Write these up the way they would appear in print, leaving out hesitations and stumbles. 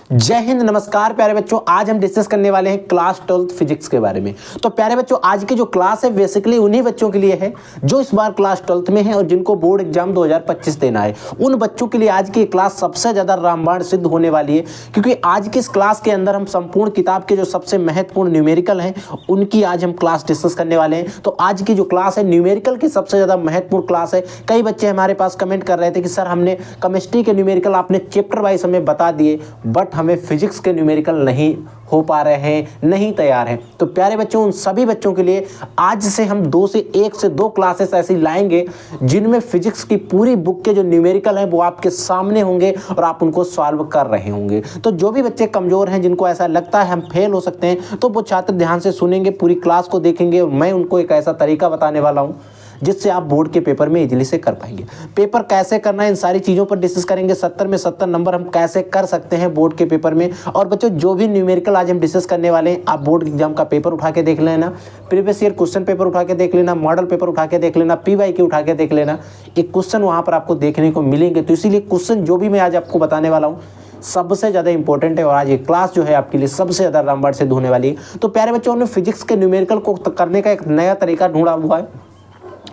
जय हिंद, नमस्कार प्यारे बच्चों। आज हम डिस्कस करने वाले हैं क्लास 12th फिजिक्स के बारे में। तो प्यारे बच्चों, आज की जो क्लास है बेसिकली उन्हीं बच्चों के लिए है जो इस बार क्लास 12th में है और जिनको बोर्ड एग्जाम 2025 देना है। उन बच्चों के लिए आज की क्लास सबसे ज्यादा रामबाण सिद्ध होने वाली है, क्योंकि आज की इस क्लास के अंदर हम संपूर्ण किताब के जो सबसे महत्वपूर्ण न्यूमेरिकल हैं उनकी आज हम क्लास डिस्कस करने वाले हैं। तो आज की जो क्लास है न्यूमेरिकल की सबसे ज्यादा महत्वपूर्ण क्लास है। कई बच्चे हमारे पास कमेंट कर रहे थे कि सर हमने केमिस्ट्री के न्यूमेरिकल आपने चैप्टर वाइज हमें बता दिए, बट हमें फिजिक्स के न्यूमेरिकल नहीं हो पा रहे हैं, नहीं तैयार हैं। तो प्यारे बच्चों, उन सभी बच्चों के लिए आज से हम 1 से 2 क्लासेस ऐसी लाएंगे जिनमें फिजिक्स की पूरी बुक के जो न्यूमेरिकल हैं वो आपके सामने होंगे और आप उनको सॉल्व कर रहे होंगे। तो जो भी बच्चे कमजोर हैं, जिनको ऐसा लगता है हम फेल हो सकते हैं, तो वो छात्र ध्यान से सुनेंगे, पूरी क्लास को देखेंगे। मैं उनको एक ऐसा तरीका बताने वाला हूँ जिससे आप बोर्ड के पेपर में इजीली से कर पाएंगे। पेपर कैसे करना है इन सारी चीज़ों पर डिस्कस करेंगे। 70 में 70 नंबर हम कैसे कर सकते हैं बोर्ड के पेपर में। और बच्चों, जो भी न्यूमेरिकल आज हम डिस्कस करने वाले हैं, आप बोर्ड एग्जाम का पेपर उठा के देख लेना, प्रीवियस ईयर क्वेश्चन पेपर उठा के देख लेना, मॉडल पेपर उठा के देख लेना, PYQ उठा के देख लेना। एक क्वेश्चन वहाँ पर आपको देखने को मिलेंगे। तो इसीलिए क्वेश्चन जो भी मैं आज आपको बताने वाला हूँ सबसे ज़्यादा इंपॉर्टेंट है और आज ये क्लास जो है आपके लिए सबसे ज़्यादा रामबाण सिद्ध होने वाली है। तो प्यारे बच्चों, हमने फिजिक्स के न्यूमेरिकल को करने का एक नया तरीका ढूंढा हुआ है।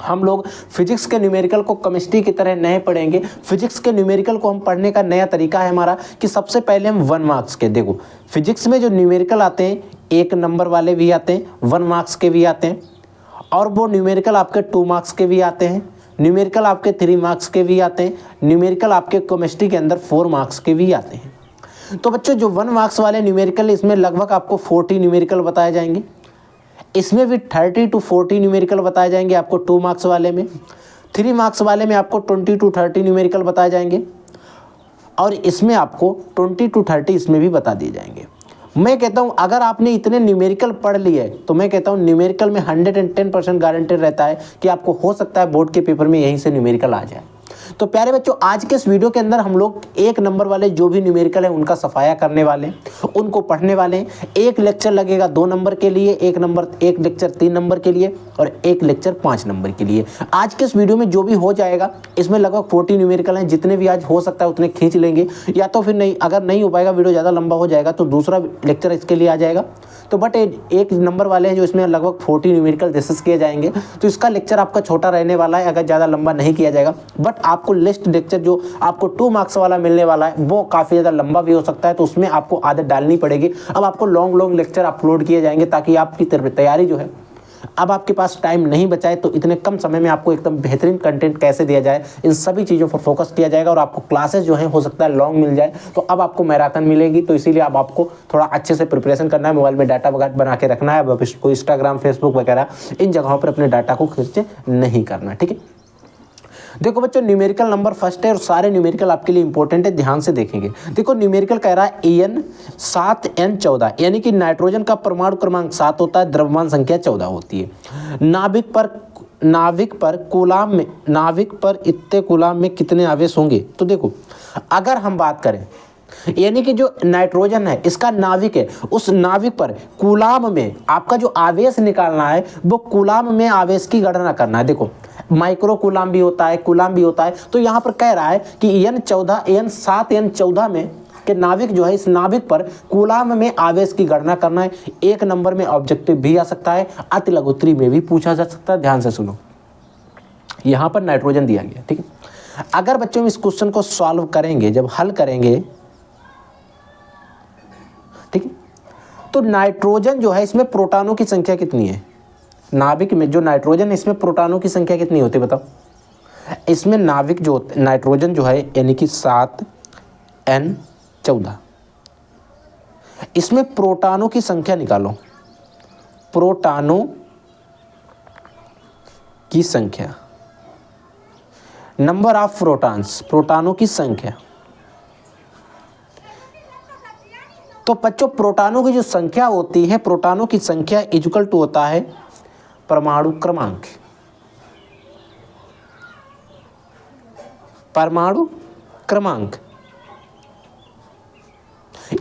हम लोग फिजिक्स के न्यूमेरिकल को केमिस्ट्री की तरह नहीं पढ़ेंगे। फिजिक्स के न्यूमेरिकल को हम पढ़ने का नया तरीका है हमारा कि सबसे पहले हम 1 मार्क्स के, देखो फिजिक्स में जो न्यूमेरिकल आते हैं 1 नंबर वाले भी आते हैं, 1 मार्क्स के भी आते हैं, और वो न्यूमेरिकल आपके 2 मार्क्स के भी आते हैं, न्यूमेरिकल आपके 3 मार्क्स के भी आते हैं, न्यूमेरिकल आपके केमिस्ट्री के अंदर 4 मार्क्स के भी आते हैं। तो बच्चों, जो 1 मार्क्स वाले न्यूमेरिकल, इसमें लगभग आपको 40 न्यूमेरिकल बताए जाएंगे। इसमें भी 30 to 40 न्यूमेरिकल बताए जाएंगे आपको 2 मार्क्स वाले में। 3 मार्क्स वाले में आपको 20 to 30 न्यूमेरिकल बताए जाएंगे, और इसमें आपको 20 to 30 इसमें भी बता दिए जाएंगे। मैं कहता हूं अगर आपने इतने न्यूमेरिकल पढ़ लिए तो मैं कहता हूं न्यूमेरिकल में 110% गारंटेड रहता है कि आपको हो सकता है बोर्ड के पेपर में यहीं से न्यूमेरिकल आ जाए। तो प्यारे बच्चों, आज के इस वीडियो के अंदर हम लोग 1 नंबर वाले जो भी न्यूमेरिकल है उनका सफाया करने वाले हैं, उनको पढ़ने वाले हैं। एक लेक्चर लगेगा 2 नंबर के लिए, एक लेक्चर 3 नंबर के लिए, और एक लेक्चर 5 नंबर के लिए। आज के इस वीडियो में जो भी हो जाएगा, इसमें लगभग 40 न्यूमेरिकल हैं। जितने भी आज हो सकता है उतने खींच लेंगे, या तो फिर नहीं, अगर नहीं हो पाएगा, वीडियो ज़्यादा लंबा हो जाएगा तो दूसरा लेक्चर इसके लिए आ जाएगा। तो बट 1 नंबर वाले हैं जो इसमें लगभग 40 न्यूमेरिकल डिस्कस किए जाएंगे, तो इसका लेक्चर आपका छोटा रहने वाला है अगर ज़्यादा लंबा नहीं किया जाएगा। बट आपको लिस्ट लेक्चर जो आपको 2 मार्क्स वाला मिलने वाला है वो काफ़ी ज़्यादा लंबा भी हो सकता है, तो उसमें आपको आदत डालनी पड़ेगी। अब आपको लॉन्ग लेक्चर अपलोड किए जाएंगे ताकि आपकी तैयारी जो है, अब आपके पास टाइम नहीं बचा है तो इतने कम समय में आपको एकदम बेहतरीन कंटेंट कैसे दिया जाए, इन सभी चीज़ों पर फोकस किया जाएगा। और आपको क्लासेस जो हैं हो सकता है लॉन्ग मिल जाए, तो अब आपको मैराथन मिलेगी। तो इसीलिए अब आपको थोड़ा अच्छे से प्रिपरेशन करना है, मोबाइल में डाटा वगैरह बना के रखना है। अब इसको इंस्टाग्राम, फेसबुक वगैरह इन जगहों पर अपने डाटा को खर्च नहीं करना, ठीक है। देखो बच्चों, न्यूमेरिकल नंबर फर्स्ट है और सारे न्यूमेरिकल आपके लिए इंपॉर्टेंट है, ध्यान से देखेंगे। देखो न्यूमेरिकल कह रहा है En 7 N 14, यानी कि नाइट्रोजन का परमाणु क्रमांक 7 होता है, द्रव्यमान संख्या 14 होती है। नाभिक पर इतने कूलाम में कितने आवेश होंगे? तो देखो, अगर हम बात करें, यानी कि जो नाइट्रोजन है इसका नाभिक है, उस नाभिक पर कूलाम में आपका जो आवेश निकालना है वो कूलाम में आवेश की गणना करना है। देखो, माइक्रो कूलाम भी होता है, कूलाम भी होता है। तो यहाँ पर कह रहा है कि N 7 N 14 में के नाभिक जो है, इस नाभिक पर कूलाम में आवेश की गणना करना है। 1 नंबर में ऑब्जेक्टिव भी आ सकता है, अति लघुत्तरी में भी पूछा जा सकता है। ध्यान से सुनो, यहाँ पर नाइट्रोजन दिया गया, ठीक है। अगर बच्चों इस क्वेश्चन को सॉल्व करेंगे, जब हल करेंगे, ठीक है, तो नाइट्रोजन जो है इसमें प्रोटॉनों की संख्या कितनी है? नाभिक में जो नाइट्रोजन है इसमें प्रोटॉनों की संख्या कितनी होती है बताओ? इसमें नाभिक जो नाइट्रोजन जो है यानी कि 7 N 14, इसमें प्रोटॉनों की संख्या निकालो। प्रोटॉनों की संख्या, नंबर ऑफ प्रोटॉन्स, प्रोटॉनों की संख्या। तो बच्चों, प्रोटॉनों की जो संख्या होती है, प्रोटॉनों की संख्या इक्वल टू होता है परमाणु क्रमांक। परमाणु क्रमांक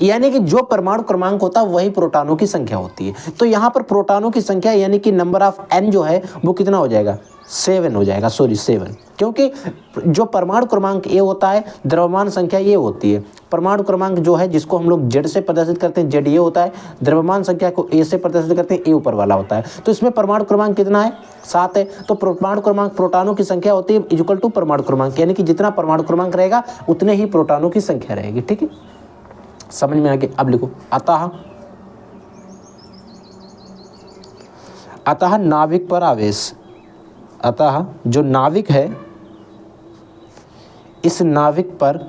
यानी कि जो परमाणु क्रमांक होता है वही प्रोटॉनों की संख्या होती है। तो यहाँ पर प्रोटॉनों की संख्या यानी कि नंबर ऑफ n जो है वो कितना हो जाएगा, 7 हो जाएगा, सॉरी 7, क्योंकि जो परमाणु क्रमांक ए होता है, द्रव्यमान संख्या ये होती है। परमाणु क्रमांक जो है जिसको हम लोग जेड से प्रदर्शित करते हैं, जेड ये होता है, द्रव्यमान संख्या को ए से प्रदर्शित करते हैं, ए ऊपर वाला होता है। तो इसमें परमाणु क्रमांक कितना है, 7 है। तो परमाणु क्रमांक प्रोटॉनों की संख्या होती है इक्वल टू परमाणु क्रमांक, यानी कि जितना परमाणु क्रमांक रहेगा उतने ही प्रोटॉनों की संख्या रहेगी। ठीक है, समझ में आ गया। अब लिखो, अतः नाभिक पर आवेश, अतः जो नाभिक है इस नाभिक पर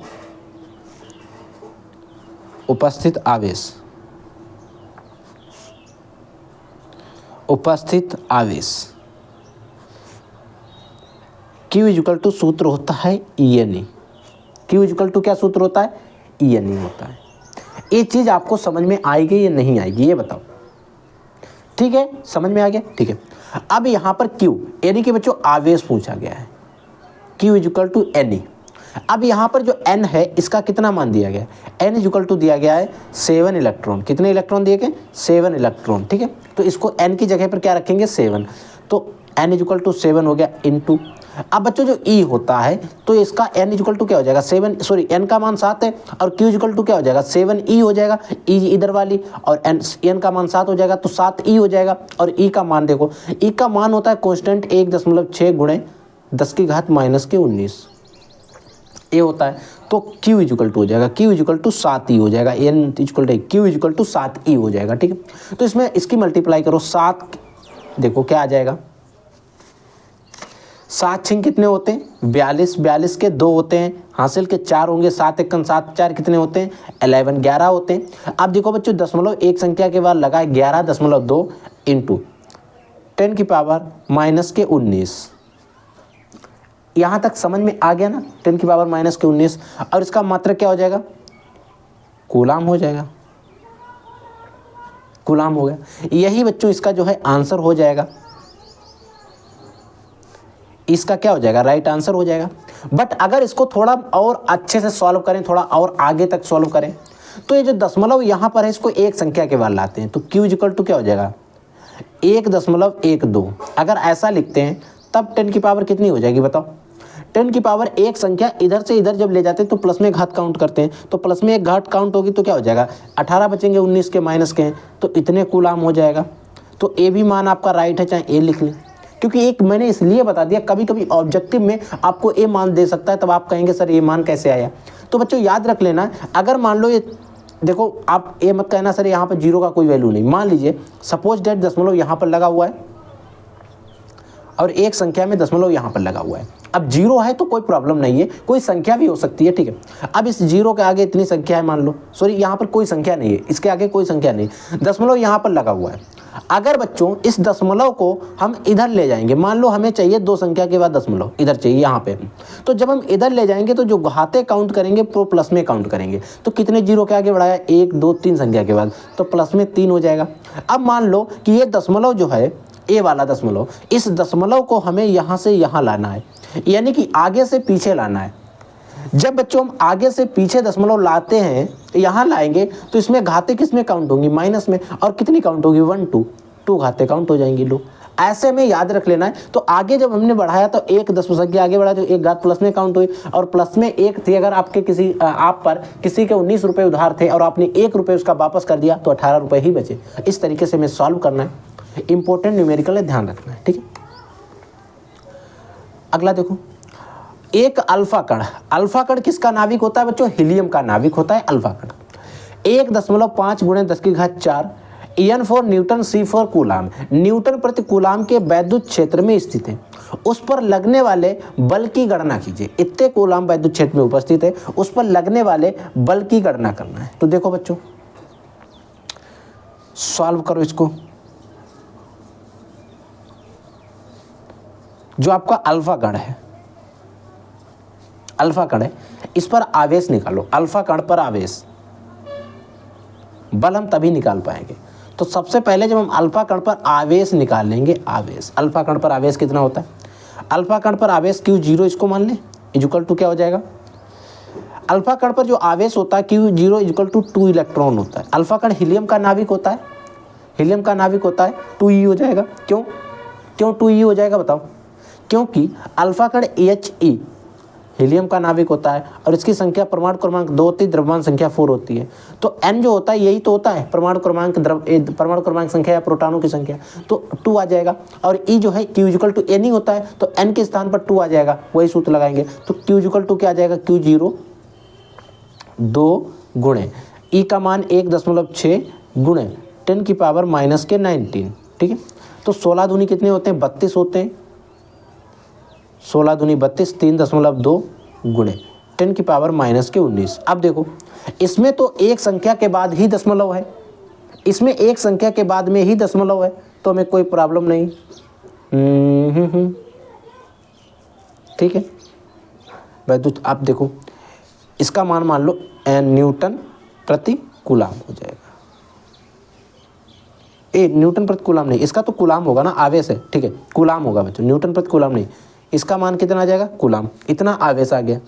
उपस्थित आवेश, Q इक्वल टू सूत्र होता है E Q इक्वल टू क्या सूत्र होता है, E होता है। ये चीज आपको समझ में आएगी या नहीं आएगी ये बताओ। ठीक है, समझ में आ गया। ठीक है, अब यहाँ पर Q यानी कि बच्चों आवेश पूछा गया है, Q इक्वल टू Ne। अब यहाँ पर जो N है इसका कितना मान दिया गया है, N इक्वल टू दिया गया है 7 इलेक्ट्रॉन। कितने इलेक्ट्रॉन दिए गए, 7 इलेक्ट्रॉन। ठीक है, तो इसको N की जगह पर क्या रखेंगे, 7, तो N इक्वल टू 7 हो गया इनटू। अब बच्चों जो E होता है तो इसका N इक्वल टू क्या हो जाएगा, 7, सॉरी N का मान 7 है और Q इक्वल टू क्या हो जाएगा, 7E हो जाएगा, E इधर वाली, और N का मान 7 हो जाएगा तो 7E हो जाएगा। और E का मान देखो, E का मान होता है कांस्टेंट 1.6 गुणे 10 की घात माइनस के 19 ये होता है। तो Q इक्वल टू हो जाएगा, Q इक्वल टू 7E हो जाएगा, N equal to Q equal to 7E हो जाएगा। ठीक है, तो इसमें इसकी मल्टीप्लाई करो, 7 देखो क्या आ जाएगा, 7 छिंग कितने होते हैं 42, 42 के 2 होते हैं, हासिल के 4 होंगे, 7 एकम 7, 4 कितने होते हैं 11, 11 होते हैं। अब देखो बच्चों दशमलव एक संख्या के बाद लगाए 11.2 इंटू 10 की पावर माइनस के 19। यहाँ तक समझ में आ गया ना, 10 की पावर माइनस के 19, और इसका मात्रक क्या हो जाएगा, कूलाम हो जाएगा, कूलाम हो गया। यही बच्चों इसका जो है आंसर हो जाएगा, इसका क्या हो जाएगा, राइट आंसर हो जाएगा। बट अगर इसको थोड़ा और अच्छे से सॉल्व करें, थोड़ा और आगे तक सॉल्व करें, तो ये जो दशमलव यहाँ पर है इसको एक संख्या के बाद लाते हैं, तो Q इक्वल टू क्या हो जाएगा 1.12। अगर ऐसा लिखते हैं तब 10 की पावर कितनी हो जाएगी बताओ, 10 की पावर एक संख्या इधर से इधर जब ले जाते हैं तो प्लस में घात काउंट करते हैं, तो प्लस में एक घात काउंट होगी तो क्या हो जाएगा 18 बचेंगे, 19 के माइनस के हैं तो इतने कूलाम हो जाएगा। तो ए भी मान आपका राइट है, चाहे ए लिख लें, क्योंकि एक मैंने इसलिए बता दिया, कभी कभी ऑब्जेक्टिव में आपको ए मान दे सकता है, तब आप कहेंगे सर ये मान कैसे आया। तो बच्चों याद रख लेना, अगर मान लो ये देखो, आप ये मत कहना सर यहाँ पर 0 का कोई वैल्यू नहीं, मान लीजिए सपोज डेट दशमलव यहाँ पर लगा हुआ है और एक संख्या में दशमलव यहाँ पर लगा हुआ है। अब 0 है तो कोई प्रॉब्लम नहीं है, कोई संख्या भी हो सकती है, ठीक है। अब इस 0 के आगे इतनी संख्या है, मान लो सॉरी यहाँ पर कोई संख्या नहीं है, इसके आगे कोई संख्या नहीं, दशमलव यहाँ पर लगा हुआ है। अगर बच्चों इस दशमलव को हम इधर ले जाएंगे, मान लो हमें चाहिए 2 संख्या के बाद दशमलव इधर चाहिए यहाँ पे, तो जब हम इधर ले जाएंगे तो जो घाते काउंट करेंगे वो प्लस में काउंट करेंगे, तो कितने 0 के आगे बढ़ाया 1 2 3 संख्या के बाद, तो प्लस में 3 हो जाएगा। अब मान लो कि ये दशमलव जो है ए वाला दशमलव, इस दशमलव को हमें यहाँ से यहाँ लाना है, यानी कि आगे से पीछे लाना है। जब बच्चों हम आगे से पीछे दशमलव लाते हैं, यहाँ लाएंगे तो इसमें घाते किस में काउंट होंगी, माइनस में, और कितनी काउंट होगी 1 2 घाते काउंट हो जाएंगी। लो ऐसे में याद रख लेना है। तो आगे जब हमने बढ़ाया तो एक दशमलव संख्या आगे बढ़ा तो एक घात प्लस में काउंट हुई, और प्लस में 1 थी। अगर आपके आप पर किसी के 19 रुपये उधार थे और आपने 1 रुपये उसका वापस कर दिया तो 18 रुपये ही बचे। इस तरीके से हमें सॉल्व करना है, इंपॉर्टेंट न्यूमेरिकल है, ध्यान रखना है, ठीक है। अगला देखो, एक अल्फा कण, अल्फा कण किसका नाभिक होता है बच्चों, हीलियम का नाभिक होता है अल्फा कण। 1.5 गुणे 10 की घात 4 En for Newton, C for coulomb, Newton प्रति कूलाम के वैद्युत क्षेत्र में स्थित है। उस पर लगने वाले बल की गणना कीजिए। इतने कूलाम वैद्युत क्षेत्र में उपस्थित है, उस पर लगने वाले बल की गणना करना है। तो देखो बच्चों सॉल्व करो इसको। जो आपका अल्फा कण है, अल्फा कण है, इस पर आवेश निकालो। अल्फा कण पर आवेश, बल हम तभी निकाल पाएंगे। तो सबसे पहले जब हम अल्फा कण पर आवेश निकालेंगे, आवेश, अल्फा कण पर आवेश कितना होता है, अल्फा कण पर आवेश Q0 इसको मान लें, इक्वल टू क्या हो जाएगा, अल्फा कण पर जो आवेश होता है Q0 इक्वल टू 2 इलेक्ट्रॉन होता है। अल्फा कण हीलियम का नाभिक होता है, हीलियम का नाभिक होता है, 2e हो जाएगा। क्यों 2e हो जाएगा बताओ? क्योंकि अल्फा कण He हीलियम का नाभिक होता है और इसकी संख्या परमाणु क्रमांक 2 होती है, द्रव्यमान संख्या 4 होती है। तो n जो होता है यही तो होता है परमाणु क्रमांक संख्या या प्रोटॉनों की संख्या, तो 2 आ जाएगा। और E जो है Q इक्वल टू N ही होता है, तो n के स्थान पर 2 आ जाएगा, वही सूत्र लगाएंगे। तो Q इक्वल टू क्या आ जाएगा? Q0 2 गुणे E का मान 1.6 गुणे 10 की पावर माइनस के 19, ठीक है। तो 16 दूनी कितने होते हैं? 32 होते हैं। 16 दूनी 32, 3.2 गुणे 10 की पावर माइनस के 19। अब देखो इसमें तो एक संख्या के बाद ही दशमलव है, इसमें एक संख्या के बाद में ही दशमलव है, तो हमें कोई प्रॉब्लम नहीं। ठीक है वैद्युत, आप देखो इसका मान लो न्यूटन प्रति कूलाम हो जाएगा। न्यूटन प्रति कूलाम नहीं, इसका तो कूलाम होगा ना, आवेश है, ठीक है, कूलाम होगा बच्चों, न्यूटन प्रति कूलाम नहीं। इसका मान कितना आ जाएगा? कूलाम। इतना आवेश आ गया,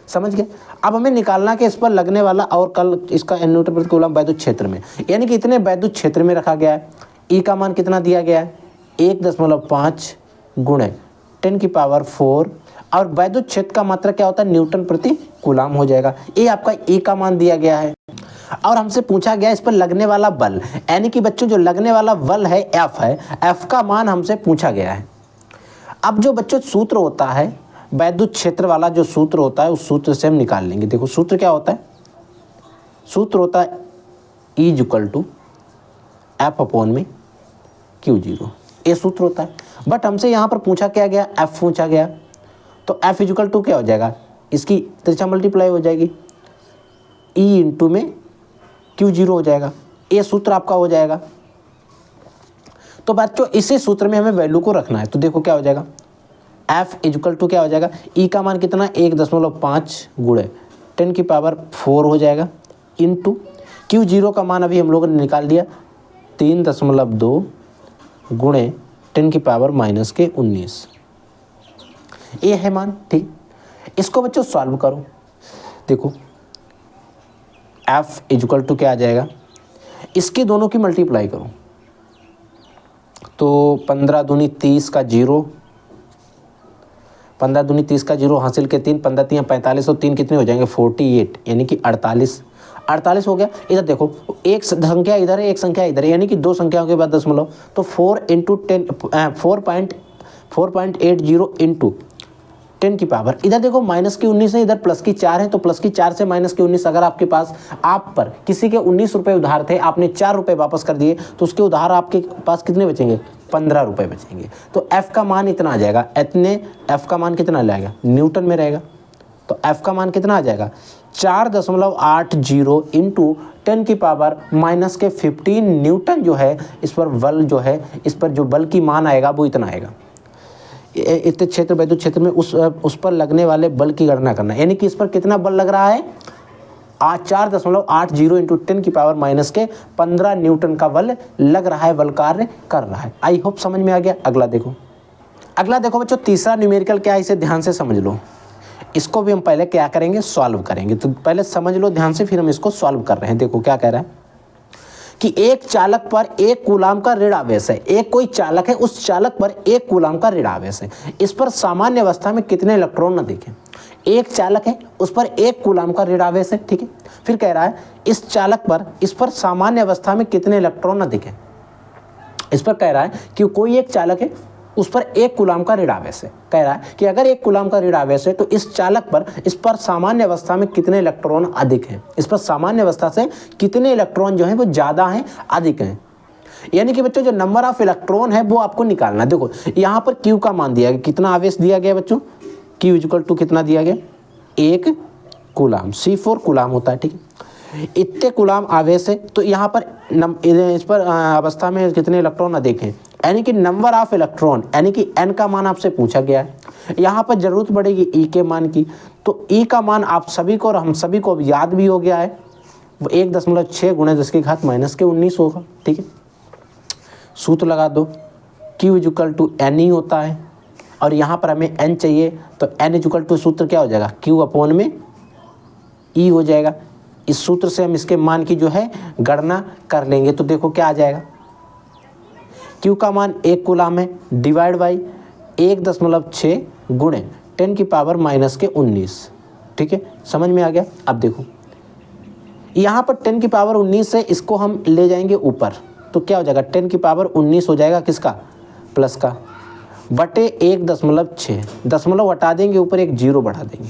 समझ गए। अब हमें निकालना कि इस पर लगने वाला और कल इसका न्यूटन प्रति कूलाम वैद्युत क्षेत्र में, यानी कि इतने वैद्युत क्षेत्र में रखा गया है। ई का मान कितना दिया गया है? 1.5 गुणे 10 की पावर 4, और वैद्युत क्षेत्र का मात्रा क्या होता है? न्यूटन प्रति कूलाम हो जाएगा। ये आपका ई का मान दिया गया है और हमसे पूछा गया इस पर लगने वाला बल, यानी कि बच्चों जो लगने वाला बल है एफ है, एफ का मान हमसे पूछा गया है। अब जो बच्चों सूत्र होता है वैद्युत क्षेत्र वाला, जो सूत्र होता है उस सूत्र से हम निकाल लेंगे। देखो सूत्र क्या होता है? सूत्र होता है E equal to F upon में Q0, ये सूत्र होता है। बट हमसे यहाँ पर पूछा क्या गया? एफ पूछा गया, तो एफ इक्वल टू क्या हो जाएगा? इसकी त्रिज्या मल्टीप्लाई हो जाएगी, E इंटू में Q0 हो जाएगा, ये सूत्र आपका हो जाएगा। तो बच्चों इसी सूत्र में हमें वैल्यू को रखना है। तो देखो क्या हो जाएगा? F इक्वल टू क्या हो जाएगा? E का मान कितना? 1.5 गुणे 10 की पावर 4 हो जाएगा, इंटू Q0 का मान अभी हम लोगों ने निकाल दिया 3.2 गुणे 10 की पावर माइनस के 19, ये है मान, ठीक। इसको बच्चों सॉल्व करो। देखो F इक्वल टू क्या आ जाएगा? इसके दोनों की मल्टीप्लाई करो, तो 15 दूनी 30 का 0, 15 दूनी 30 का 0 हासिल के 3, 15 3 45 और 3 कितने हो जाएंगे? 48, यानी कि 48 हो गया। इधर देखो एक संख्या इधर है, एक संख्या इधर है, यानी कि दो संख्याओं के बाद दशमलव, तो 4 इंटू 10 4.80 इंटू 10 की पावर, इधर देखो माइनस की 19 है, इधर प्लस की 4 है, तो प्लस की 4 से माइनस की 19, अगर आपके पास आप पर किसी के 19 रुपये उधार थे, आपने 4 रुपये वापस कर दिए, तो उसके उधार आपके पास कितने बचेंगे? 15 रुपये बचेंगे। तो एफ का मान इतना आ जाएगा, इतने एफ का मान कितना लाएगा? न्यूटन में रहेगा, तो एफ का मान कितना आ जाएगा? 4.80 इंटू 10 की पावर माइनस के 15 न्यूटन जो है, इस पर बल जो है, इस पर जो बल की मान आएगा वो इतना आएगा। इतने क्षेत्र वैद्युत क्षेत्र में उस पर लगने वाले बल की गणना करना, यानी कि इस पर कितना बल लग रहा है? 4.80 इंटू 10 की पावर माइनस के 15 न्यूटन का बल लग रहा है, बल कार्य कर रहा है। आई होप समझ में आ गया। अगला देखो बच्चों, तीसरा न्यूमेरिकल क्या है, इसे ध्यान से समझ लो। इसको भी हम पहले क्या करेंगे? सॉल्व करेंगे। तो पहले समझ लो ध्यान से, फिर हम इसको सॉल्व कर रहे हैं। देखो क्या कह रहा है कि एक चालक पर 1 कूलाम का ऋण आवेश है। एक कोई चालक है, उस चालक पर 1 कूलाम का ऋण आवेश है। इस पर सामान्य अवस्था में कितने इलेक्ट्रॉन न दिखे? एक चालक है, उस पर 1 कूलाम का ऋण आवेश है, ठीक है। फिर कह रहा है इस चालक पर, इस पर सामान्य अवस्था में कितने इलेक्ट्रॉन न दिखे। इस पर कह रहा है कि कोई एक चालक है, उस पर 1 कूलाम का ऋण आवेश है। कह रहा है कि अगर 1 कूलाम का ऋण आवेश है तो इस चालक पर, इस पर सामान्य अवस्था में कितने इलेक्ट्रॉन अधिक हैं। इस पर सामान्य अवस्था से कितने इलेक्ट्रॉन जो हैं वो ज़्यादा हैं, अधिक हैं। यानी कि बच्चों जो नंबर ऑफ इलेक्ट्रॉन है वो आपको निकालना। देखो यहाँ पर Q का मान दिया गया, कितना आवेश दिया गया बच्चों? Q इक्वल टू कितना दिया गया? 1 कूलाम, C4 कूलाम होता है, ठीक है। इतने कूलाम आवेश है, तो यहाँ पर इस पर अवस्था में कितने इलेक्ट्रॉन अधिक हैं, यानी कि नंबर ऑफ इलेक्ट्रॉन, यानी कि n का मान आपसे पूछा गया है। यहाँ पर जरूरत पड़ेगी E के मान की, तो E का मान आप सभी को और हम सभी को याद भी हो गया है, वो 1.6 गुणे 10 की घात माइनस के 19 होगा, ठीक है। सूत्र लगा दो, Q इक्वल टू N ही होता है, और यहाँ पर हमें N चाहिए, तो N इक्वल टू सूत्र क्या हो जाएगा? Q अपॉन में ई हो जाएगा। इस सूत्र से हम इसके मान की जो है गणना कर लेंगे तो देखो क्या आ जाएगा, Q का मान 1 कूलाम है डिवाइड बाई 1.6 गुणे 10 की पावर माइनस के 19। ठीक है, समझ में आ गया। अब देखो यहाँ पर 10 की पावर 19 है, इसको हम ले जाएंगे ऊपर तो क्या हो जाएगा, 10 की पावर 19 हो जाएगा किसका, प्लस का, बटे 1.6, दशमलव हटा देंगे ऊपर एक जीरो बढ़ा देंगे।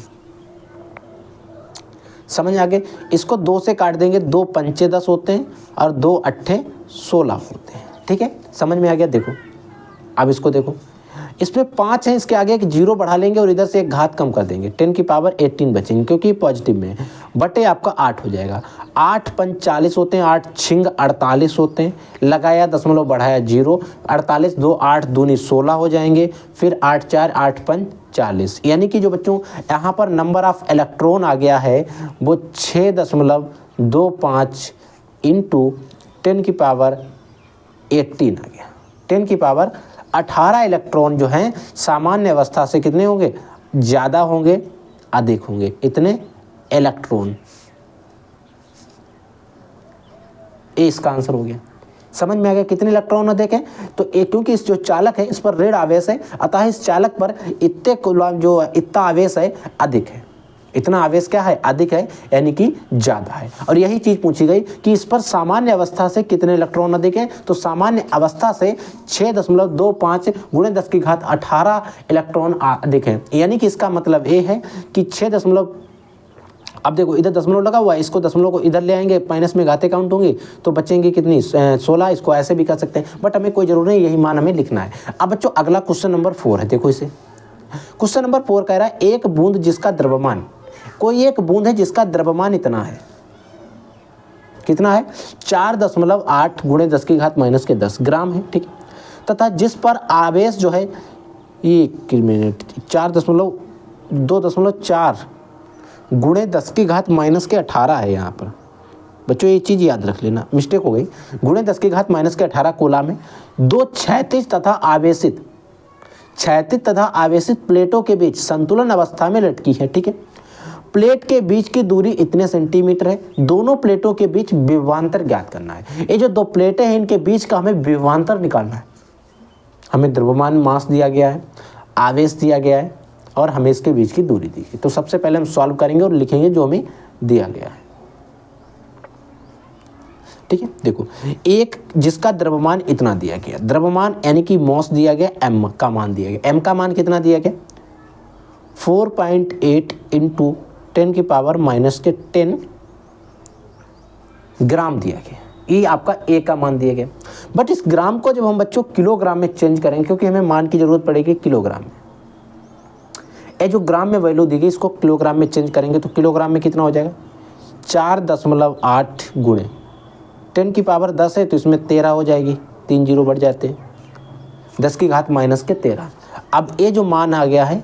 समझ आ गए। इसको 2 से काट देंगे, 2 पंचे 10 होते हैं और 2 अट्ठे 16 होते हैं। ठीक है, समझ में आ गया। देखो अब इसको देखो, इसमें 5 है, इसके आगे एक जीरो बढ़ा लेंगे और इधर से एक घात कम कर देंगे, 10 की पावर 18 बचेंगे क्योंकि पॉजिटिव में है, बटे आपका 8 हो जाएगा। 8 पंच 40 होते हैं, 8 छिंग 48 होते हैं, लगाया दशमलव बढ़ाया जीरो, 48 2 8 दूनी 16 हो जाएंगे, फिर 8 4 8 पंच 40, यानी कि जो बच्चों यहाँ पर नंबर ऑफ इलेक्ट्रॉन आ गया है वो 6.25 इंटू 10 की पावर 18 आ गया। 10 की पावर 18 इलेक्ट्रॉन जो हैं सामान्य अवस्था से कितने होंगे, ज़्यादा होंगे, अधिक होंगे, इतने इलेक्ट्रॉन। ये इसका आंसर हो गया। समझ में आ गया कितने इलेक्ट्रॉन अधिक है। तो ये क्योंकि इस जो चालक है इस पर ऋण आवेश है, अतः इस चालक पर इतने कूलम जो इतना आवेश है अधिक है, इतना आवेश क्या है, अधिक है, यानी कि ज़्यादा है। और यही चीज़ पूछी गई कि इस पर सामान्य अवस्था से कितने इलेक्ट्रॉन अधिक है, तो सामान्य अवस्था से 6.25 गुणे 10 की घात 18 इलेक्ट्रॉन अधिक है, यानी कि इसका मतलब ये है कि 6 अब देखो इधर दशमलव लगा हुआ है, इसको दशमलव को इधर ले आएंगे, माइनस में घातें काउंट होंगी तो बचेंगी कितनी, 16। इसको ऐसे भी कर सकते हैं, बट हमें कोई जरूरत नहीं, यही मान हमें लिखना है। अब बच्चों अगला क्वेश्चन नंबर 4 है, देखो इसे। क्वेश्चन नंबर 4 कह रहा है एक बूंद जिसका द्रव्यमान, कोई एक बूंद है जिसका द्रव्यमान इतना है, कितना है, 4.8 गुणे 10 की घात माइनस के 10 ग्राम है। ठीक है, तथा जिस पर आवेश जो है ये 2.4 गुणे 10 की घात माइनस के 18 है। यहाँ पर बच्चों ये चीज़ याद रख लेना, मिस्टेक हो गई, गुणे 10 की घात माइनस के 18 कूलम है। दो क्षैतिज तथा आवेशित प्लेटों के बीच संतुलन अवस्था में लटकी है। ठीक है, प्लेट के बीच की दूरी इतने सेंटीमीटर है, दोनों प्लेटों के बीच विभवांतर ज्ञात करना है। ये जो दो प्लेटें हैं इनके बीच का हमें विभवांतर निकालना है। हमें द्रव्यमान मास दिया गया है, आवेश दिया गया है और हमें इसके बीच की दूरी दी गई। तो सबसे पहले हम सॉल्व करेंगे और लिखेंगे जो हमें दिया गया है। ठीक है, देखो एक जिसका द्रव्यमान इतना दिया गया, द्रव्यमान यानी कि मॉस दिया गया, एम का मान दिया गया। एम का मान कितना दिया गया, 4.8 इंटू 10 की पावर माइनस के 10 ग्राम दिया गया। ये आपका ए का मान दिया गया। बट इस ग्राम को जब हम बच्चों किलोग्राम में चेंज करेंगे, क्योंकि हमें मान की जरूरत पड़ेगी किलोग्राम में, ये जो ग्राम में वैल्यू दी गई इसको किलोग्राम में चेंज करेंगे तो किलोग्राम में कितना हो जाएगा, 4.8 गुणे 10 की पावर 10 है तो इसमें 13 हो जाएगी, 3 जीरो बढ़ जाते हैं, 10 की घात माइनस के 13। अब ये जो मान आ गया है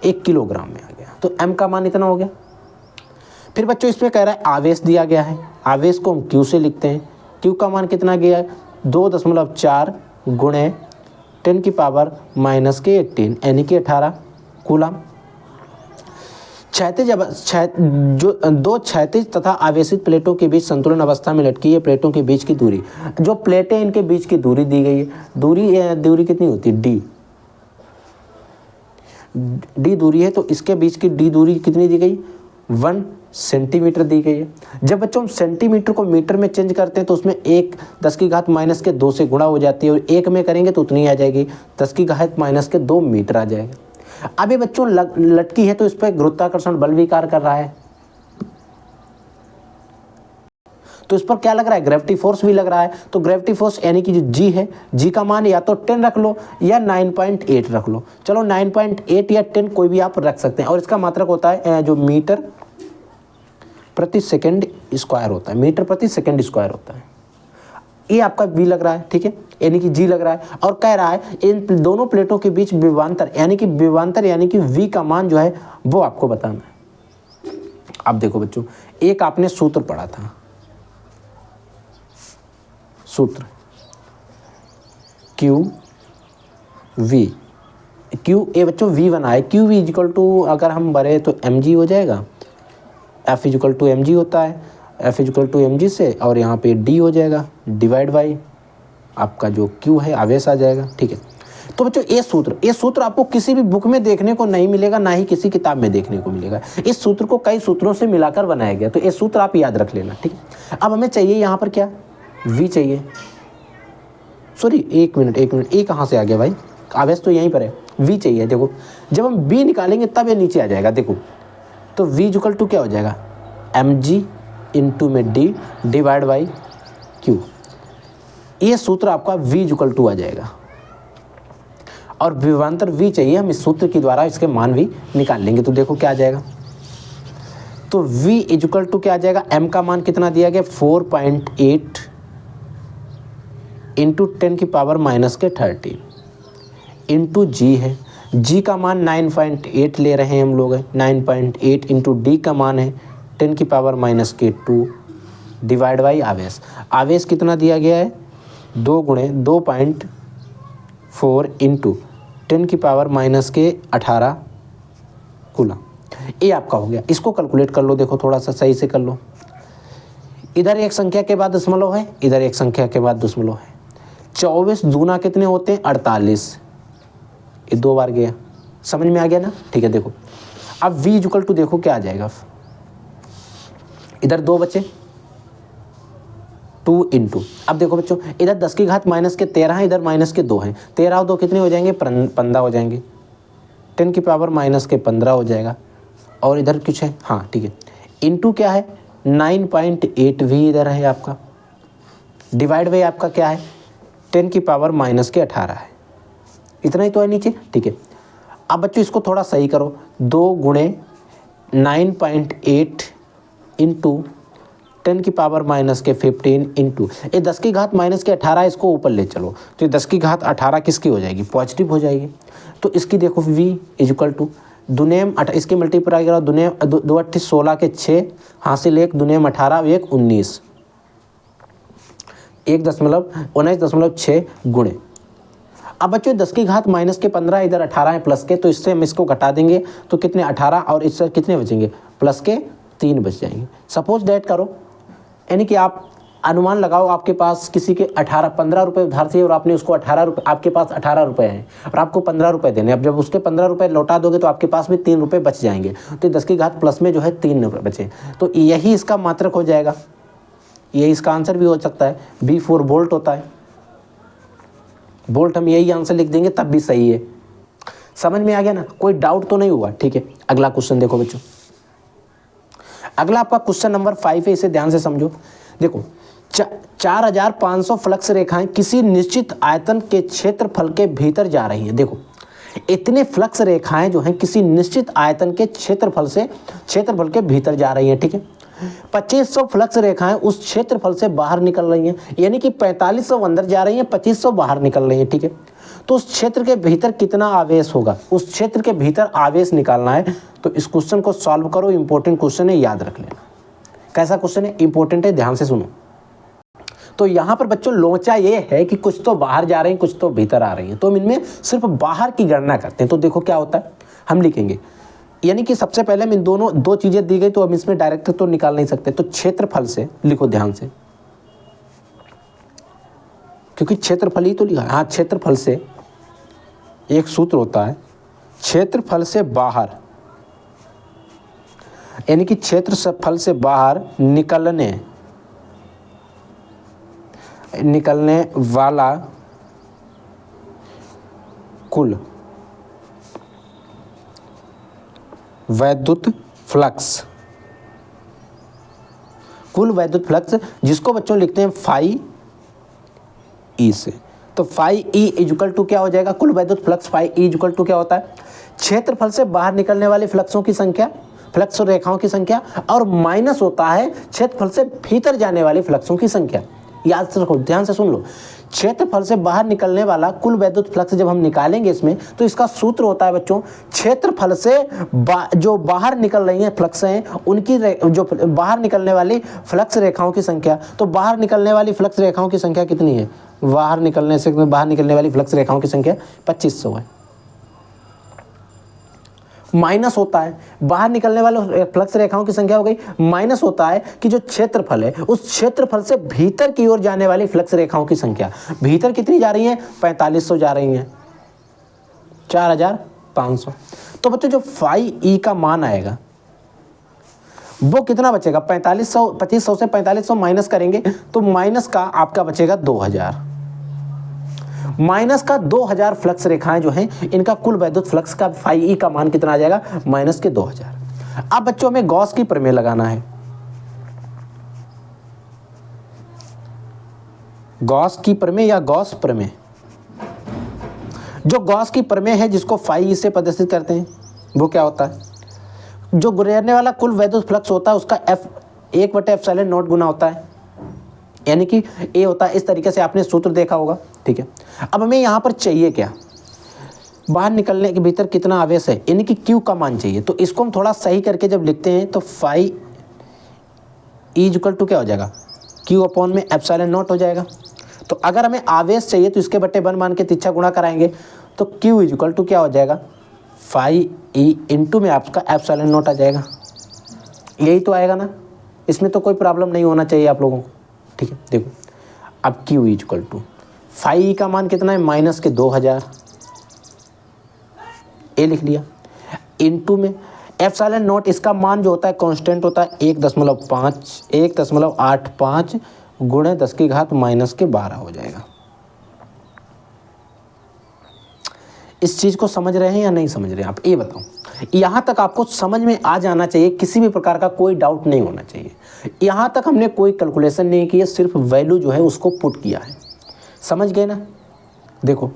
1 किलोग्राम में आ गया, तो m का मान इतना हो गया। फिर बच्चों इसमें कह रहा है आवेश दिया गया है, आवेश को हम q से लिखते हैं। q का मान कितना गया है, 2.4 गुणे 10 की पावर माइनस के 18 यानी कि 18 कूलम। दो क्षैतिज तथा आवेशित प्लेटों के बीच संतुलन अवस्था में लटकी है प्लेटों के बीच की दूरी, जो प्लेटें इनके बीच की दूरी दी गई है, दूरी कितनी होती है, डी दूरी है, तो इसके बीच की डी दूरी कितनी दी गई, 1 सेंटीमीटर दी गई है। जब बच्चों हम सेंटीमीटर को मीटर में चेंज करते हैं तो उसमें 1 10 की घात माइनस के 2 से गुणा हो जाती है और 1 में करेंगे तो उतनी आ जाएगी, 10 की घात माइनस के 2 मीटर आ जाएगा। अब ये बच्चों लटकी है तो इस पर गुरुत्वाकर्षण बल भी कार्य कर रहा है, तो इस पर क्या लग रहा है, ग्रेविटी फोर्स भी लग रहा है। तो ग्रेविटी फोर्स यानी कि जो जी है, जी का मान या तो 10 रख लो या 9.8 रख लो। चलो 9.8 या 10 कोई भी आप रख सकते हैं। और इसका मात्रक होता है जो मीटर प्रति सेकंड स्क्वायर होता है, मीटर प्रति सेकंड स्क्वायर होता है। ये आपका v लग रहा है, ठीक है, यानी कि g लग रहा है। और कह रहा है इन दोनों प्लेटों के बीच विभवांतर यानी कि v का मान जो है वो आपको बताना है। अब देखो बच्चों, एक आपने सूत्र पढ़ा था, सूत्र q ए बच्चों v बना है, q v इक्वल टू अगर हम भरे तो mg हो जाएगा, F equal to M G होता है, F equal to M G से और यहाँ पे D हो जाएगा डिवाइड बाई आपका जो Q है आवेश आ जाएगा। ठीक है, तो बच्चों ये सूत्र आपको किसी भी बुक में देखने को नहीं मिलेगा, ना ही किसी किताब में देखने को मिलेगा। इस सूत्र को कई सूत्रों से मिलाकर बनाया गया, तो ये सूत्र आप याद रख लेना। ठीक है, अब हमें चाहिए यहाँ पर क्या, V चाहिए, सॉरी एक मिनट ए कहाँ से आ गया भाई, आवेश तो यहीं पर है, V चाहिए। देखो जब हम B निकालेंगे तब ये नीचे आ जाएगा। देखो तो V इक्वल टू क्या हो जाएगा, mg इंटू में D डिवाइड बाई Q। ये सूत्र आपका V इक्वल टू आ जाएगा और विभवांतर V चाहिए, हम इस सूत्र के द्वारा इसके मान भी निकाल लेंगे। तो देखो क्या आ जाएगा, तो V इक्वल टू क्या आ जाएगा, m का मान कितना दिया गया 4.8 इंटू 10 की पावर माइनस के 13 इंटू G है, G का मान 9.8 ले रहे हैं हम लोग, है 9.8 इंटू D का मान है 10 की पावर माइनस के 2 डिवाइड बाई आवेश। आवेश कितना दिया गया है 2 गुणे 2.4 इंटू 10 की पावर माइनस के 18 कूलम। ये आपका हो गया, इसको कैलकुलेट कर लो, देखो थोड़ा सा सही से कर लो। इधर एक संख्या के बाद दशमलव है, इधर एक संख्या के बाद दशमलव है। 24 दूना कितने होते हैं 48, ये 2 बार गया, समझ में आ गया ना। ठीक है, देखो अब V इक्वल टू देखो क्या आ जाएगा, इधर 2 बचे 2 इंटू, अब देखो बच्चों इधर 10 की घात माइनस के 13 है, इधर माइनस के 2 हैं, 13 और 2 कितने हो जाएंगे 15 हो जाएंगे, 10 की पावर माइनस के 15 हो जाएगा। और इधर कुछ है, हाँ ठीक है, इंटू क्या है 9.8 V इधर है आपका, डिवाइड बाई आपका क्या है 10 की पावर माइनस के 18 है, इतना ही तो है नीचे। ठीक है, अब बच्चों इसको थोड़ा सही करो, 2 गुणे 9.8 इंटू 10 की पावर माइनस के 15 इंटू ये 10 की घात माइनस के 18, इसको ऊपर ले चलो तो ये 10 की घात 18 किसकी हो जाएगी, पॉजिटिव हो जाएगी। तो इसकी देखो V इक्वल टू दुनेम इसकी मल्टीप्लाई करो, दुने 2 8 16 के 6 हासिल 1 दुनेम 18 1 19 1.19.6 गुणे। अब बच्चों 10 की घात माइनस के 15 इधर 18 है प्लस के, तो इससे हम इसको घटा देंगे तो कितने 18 और इससे कितने बचेंगे प्लस के 3 बच जाएंगे। सपोज दैट करो, यानी कि आप अनुमान लगाओ आपके पास किसी के 15 रुपये उधार थे और आपने उसको 18 रुपये, आपके पास 18 रुपये हैं और आपको 15 रुपये देने। अब जब उसके 15 रुपये लौटा दोगे तो आपके पास भी 3 रुपये बच जाएंगे, तो 10 की घात प्लस में जो है 3 रुपये बचे, तो यही इसका मात्रक हो जाएगा, यही इसका आंसर भी हो सकता है। B4 वोल्ट होता है, वोल्ट हम यही आंसर लिख देंगे तब भी सही है। समझ में आ गया ना, कोई डाउट तो नहीं हुआ। ठीक है, अगला क्वेश्चन देखो बच्चों, अगला आपका क्वेश्चन नंबर 5 है, इसे ध्यान से समझो। देखो 4500 फ्लक्स रेखाएं किसी निश्चित आयतन के क्षेत्रफल के भीतर जा रही हैं। देखो इतने फ्लक्स रेखाएं जो हैं किसी निश्चित आयतन के क्षेत्रफल के भीतर जा रही हैं। ठीक है, 2500 फ्लक्स रेखाएं उस क्षेत्रफल से बाहर निकल रही हैं, यानी कि 4500 अंदर जा रही हैं, 2500 बाहर निकल रही हैं। ठीक है, तो उस क्षेत्र के भीतर कितना आवेश होगा, उस क्षेत्र के भीतर आवेश निकालना है। तो इस क्वेश्चन को सॉल्व करो, इंपॉर्टेंट क्वेश्चन है, याद रख लेना। कैसा क्वेश्चन है, इंपॉर्टेंट है, ध्यान से सुनो। तो यहाँ पर बच्चों लोचा ये है कि कुछ तो बाहर जा रही हैं, कुछ तो भीतर आ रही हैं, तो हम इनमें सिर्फ बाहर की गणना करते हैं। तो देखो क्या होता है, हम लिखेंगे, यानी कि सबसे पहले हम इन दोनों 2 चीजें दी गई तो हम इसमें डायरेक्ट तो निकाल नहीं सकते, तो क्षेत्रफल से लिखो ध्यान से, क्योंकि क्षेत्रफल ही तो लिखा है। हाँ, क्षेत्रफल से एक सूत्र होता है, क्षेत्रफल से बाहर, यानी कि क्षेत्रफल से बाहर निकलने वाला कुल वैद्युत फ्लक्स, जिसको बच्चों लिखते हैं फाई ई से। तो फाई ई इक्वल टू क्या हो जाएगा, कुल वैद्युत flux phi E equal to क्या होता है, क्षेत्रफल से बाहर निकलने वाले फ्लक्सों की संख्या, फ्लक्स रेखाओं की संख्या, और माइनस होता है क्षेत्रफल से भीतर जाने वाले फ्लक्सों की संख्या। याद रखो, ध्यान से सुन लो, क्षेत्रफल से बाहर निकलने वाला कुल वैद्युत फ्लक्स जब हम निकालेंगे इसमें, तो इसका सूत्र होता है बच्चों, क्षेत्रफल से जो बाहर निकल रही हैं फ्लक्स हैं उनकी जो बाहर निकलने वाली फ्लक्स रेखाओं की संख्या। तो बाहर निकलने वाली फ्लक्स रेखाओं की संख्या कितनी है, बाहर निकलने वाली फ्लक्स रेखाओं की संख्या 2500 है। माइनस होता है, बाहर निकलने वाले फ्लक्स रेखाओं की संख्या हो गई, माइनस होता है कि जो क्षेत्रफल है उस क्षेत्रफल से भीतर की ओर जाने वाली फ्लक्स रेखाओं की संख्या। भीतर कितनी जा रही हैं? 4500 जा रही हैं, 4500। तो बच्चों जो फाई ई का मान आएगा वो कितना बचेगा? 2500 से 4500 माइनस करेंगे तो माइनस का आपका बचेगा 2000। माइनस का 2000 फ्लक्स रेखाएं जो हैं इनका कुल वैद्युत फ्लक्स का फाई ई का मान कितना आ जाएगा? माइनस के 2000। अब बच्चों हमें गॉस की प्रमेय लगाना है। गॉस की प्रमेय या गॉस प्रमेय, जो गॉस की प्रमेय है जिसको फाई ई से प्रदर्शित करते हैं वो क्या होता है? जो गुजरने वाला कुल वैद्युत फ्लक्स होता है उसका एफ 1/ε0 गुना होता है, यानी कि ए होता है। इस तरीके से आपने सूत्र देखा होगा, ठीक है। अब हमें यहाँ पर चाहिए क्या? बाहर निकलने के भीतर कितना आवेश है, यानी कि क्यू का मान चाहिए। तो इसको हम थोड़ा सही करके जब लिखते हैं तो फाई ई इक्वल टू क्या हो जाएगा? क्यू अपॉन में ε0 हो जाएगा। तो अगर हमें आवेश चाहिए तो इसके बट्टे 1 मान के तिरछा गुणा कराएंगे तो क्यू इक्वल टू क्या हो जाएगा? फाई ई इंटू में आपका ε0 आ जाएगा। यही तो आएगा ना, इसमें तो कोई प्रॉब्लम नहीं होना चाहिए आप लोगों को, ठीक है। देखो अब Q equal to phi E का मान कितना है? माइनस के 2000, ए लिख लिया, इंटू में ε0 इसका मान जो होता है कांस्टेंट होता है 1.85 गुणे 10 की घात माइनस के 12 हो जाएगा। इस चीज को समझ रहे हैं या नहीं समझ रहे हैं आप, ये बताओ। यहां तक आपको समझ में आ जाना चाहिए, किसी भी प्रकार का कोई डाउट नहीं होना चाहिए। यहां तक हमने कोई कैलकुलेशन नहीं की है, सिर्फ वैल्यू जो है उसको पुट किया है। समझ गए ना? देखो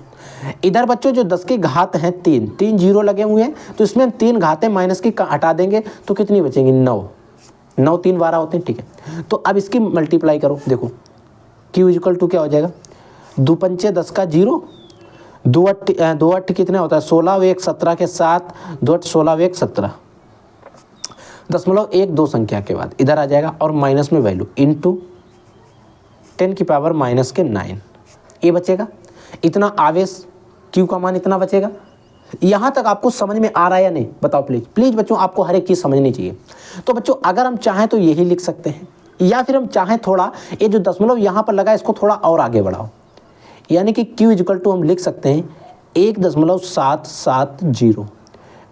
इधर बच्चों जो 10 की घात है 3 जीरो लगे हुए हैं, तो इसमें हम 3 घातें माइनस की हटा देंगे तो कितनी बचेंगी? 9 3 12 होते हैं, ठीक है। तो अब इसकी मल्टीप्लाई करो, देखो क्यू इक्वल टू क्या हो जाएगा? 2 पंचे 10 का 0, 2 8 कितना होता है? 16 और 1 17 के साथ 2 8 16 और 1 17, 0.12 संख्या के बाद इधर आ जाएगा और माइनस में वैल्यू इंटू 10 की पावर माइनस के 9, ये बचेगा। इतना आवेश क्यू का मान इतना बचेगा। यहां तक आपको समझ में आ रहा है या नहीं बताओ? प्लीज बच्चों, आपको हर एक चीज समझनी चाहिए। तो बच्चों अगर हम चाहें तो यही लिख सकते हैं, या फिर हम चाहें थोड़ा ये जो दशमलव यहां पर लगा इसको थोड़ा और आगे बढ़ाओ, यानी कि Q इक्वल टू हम लिख सकते हैं 1.770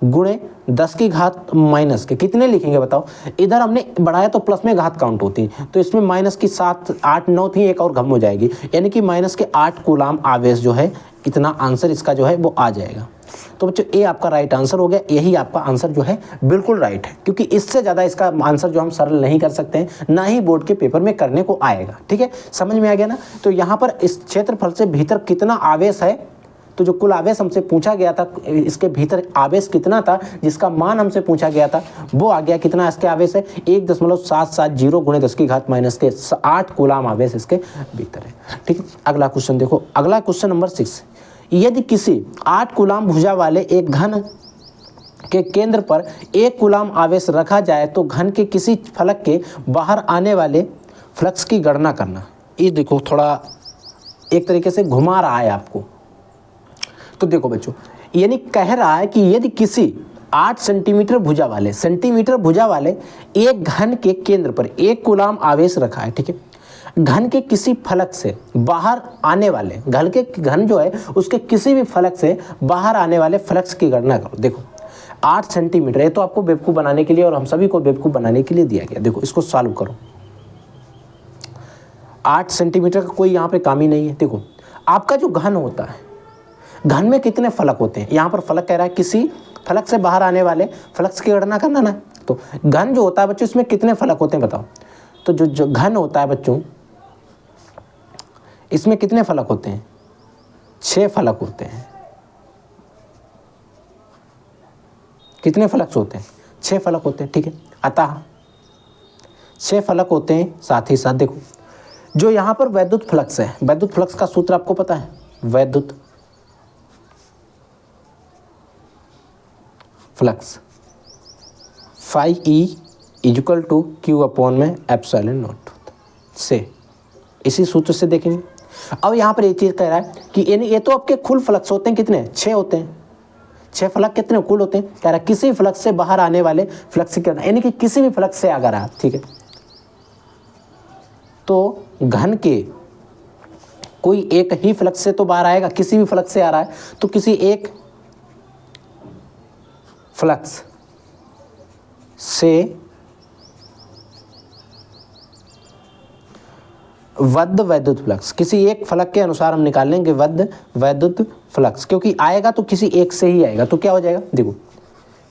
गुणे 10 की घात माइनस के, कितने लिखेंगे बताओ? इधर हमने बढ़ाया तो प्लस में घात काउंट होती है, तो इसमें माइनस की 7 8 9 थी, एक और घम हो जाएगी, यानी कि माइनस के 8 कूलाम आवेश जो है, इतना आंसर इसका जो है वो आ जाएगा। तो बच्चों ये आपका राइट आंसर हो गया, यही आपका आंसर जो है बिल्कुल राइट है, क्योंकि इससे ज़्यादा इसका आंसर जो हम सरल नहीं कर सकते हैं, ना ही बोर्ड के पेपर में करने को आएगा, ठीक है। समझ में आ गया ना? तो यहाँ पर इस क्षेत्रफल से भीतर कितना आवेश है, तो जो कुल आवेश हमसे पूछा गया था, इसके भीतर आवेश कितना था जिसका मान हमसे पूछा गया था, वो आ गया कितना इसके आवेश है? 1.770 गुणे 10 की घात माइनस के 8 कूलाम आवेश इसके भीतर है, ठीक है। अगला क्वेश्चन देखो, अगला क्वेश्चन नंबर 6। यदि किसी 8 कूलाम भुजा वाले एक घन के केंद्र पर 1 कूलाम आवेश रखा जाए तो घन के किसी फलक के बाहर आने वाले फ्लक्स की गणना करना। ये देखो थोड़ा एक तरीके से घुमा रहा है आपको। तो देखो बच्चों, यानी कह रहा है कि यदि किसी 8 सेंटीमीटर भुजा वाले एक घन के केंद्र पर 1 कूलाम आवेश रखा है, ठीक है। घन के किसी फलक से बाहर आने वाले, घन जो है उसके किसी भी फलक से बाहर आने वाले फ्लक्स की गणना करो। देखो 8 सेंटीमीटर, ये तो आपको बेवकूफ़ बनाने के लिए और हम सभी को बेवकूफ़ बनाने के लिए दिया गया। देखो इसको सॉल्व करो, 8 सेंटीमीटर का कोई यहाँ पे काम ही नहीं है। देखो आपका जो घन होता है, घन में कितने फलक होते हैं? यहाँ पर फलक कह रहा है किसी फलक से बाहर आने वाले फ्लक्स की गणना करना ना। तो घन जो होता है बच्चों, इसमें कितने फलक होते हैं बताओ? तो जो घन होता है बच्चों, इसमें कितने फलक होते हैं? 6 फलक होते हैं। कितने फलक होते हैं? 6 फलक होते हैं, ठीक है। अतः 6 फलक होते हैं। साथ ही साथ देखो जो यहाँ पर वैद्युत फ्लक्स है, वैद्युत फ्लक्स का सूत्र आपको पता है, वैद्युत flux phi E equal to Q upon में ε0 से, इसी सूत्र से देखेंगे। अब यहाँ पर एक चीज़ कह रहा है कि यानी ये तो आपके कुल फ्लक्स होते हैं कितने? 6 होते हैं। 6 फलक कितने कुल होते हैं? कह रहा है किसी फ्लक्स से बाहर आने वाले फ्लक्स की, यानी कि किसी भी फ्लक्स से अगर आ, ठीक है, तो घन के कोई एक ही फ्लक्स से तो बाहर आएगा, किसी भी फ्लक्स से आ रहा है तो किसी एक फ्लक्स से वैध वैद्युत फ्लक्स, किसी एक फलक के अनुसार हम निकाल लेंगे वैध वैद्युत फ्लक्स, क्योंकि आएगा तो किसी एक से ही आएगा, तो क्या हो जाएगा देखो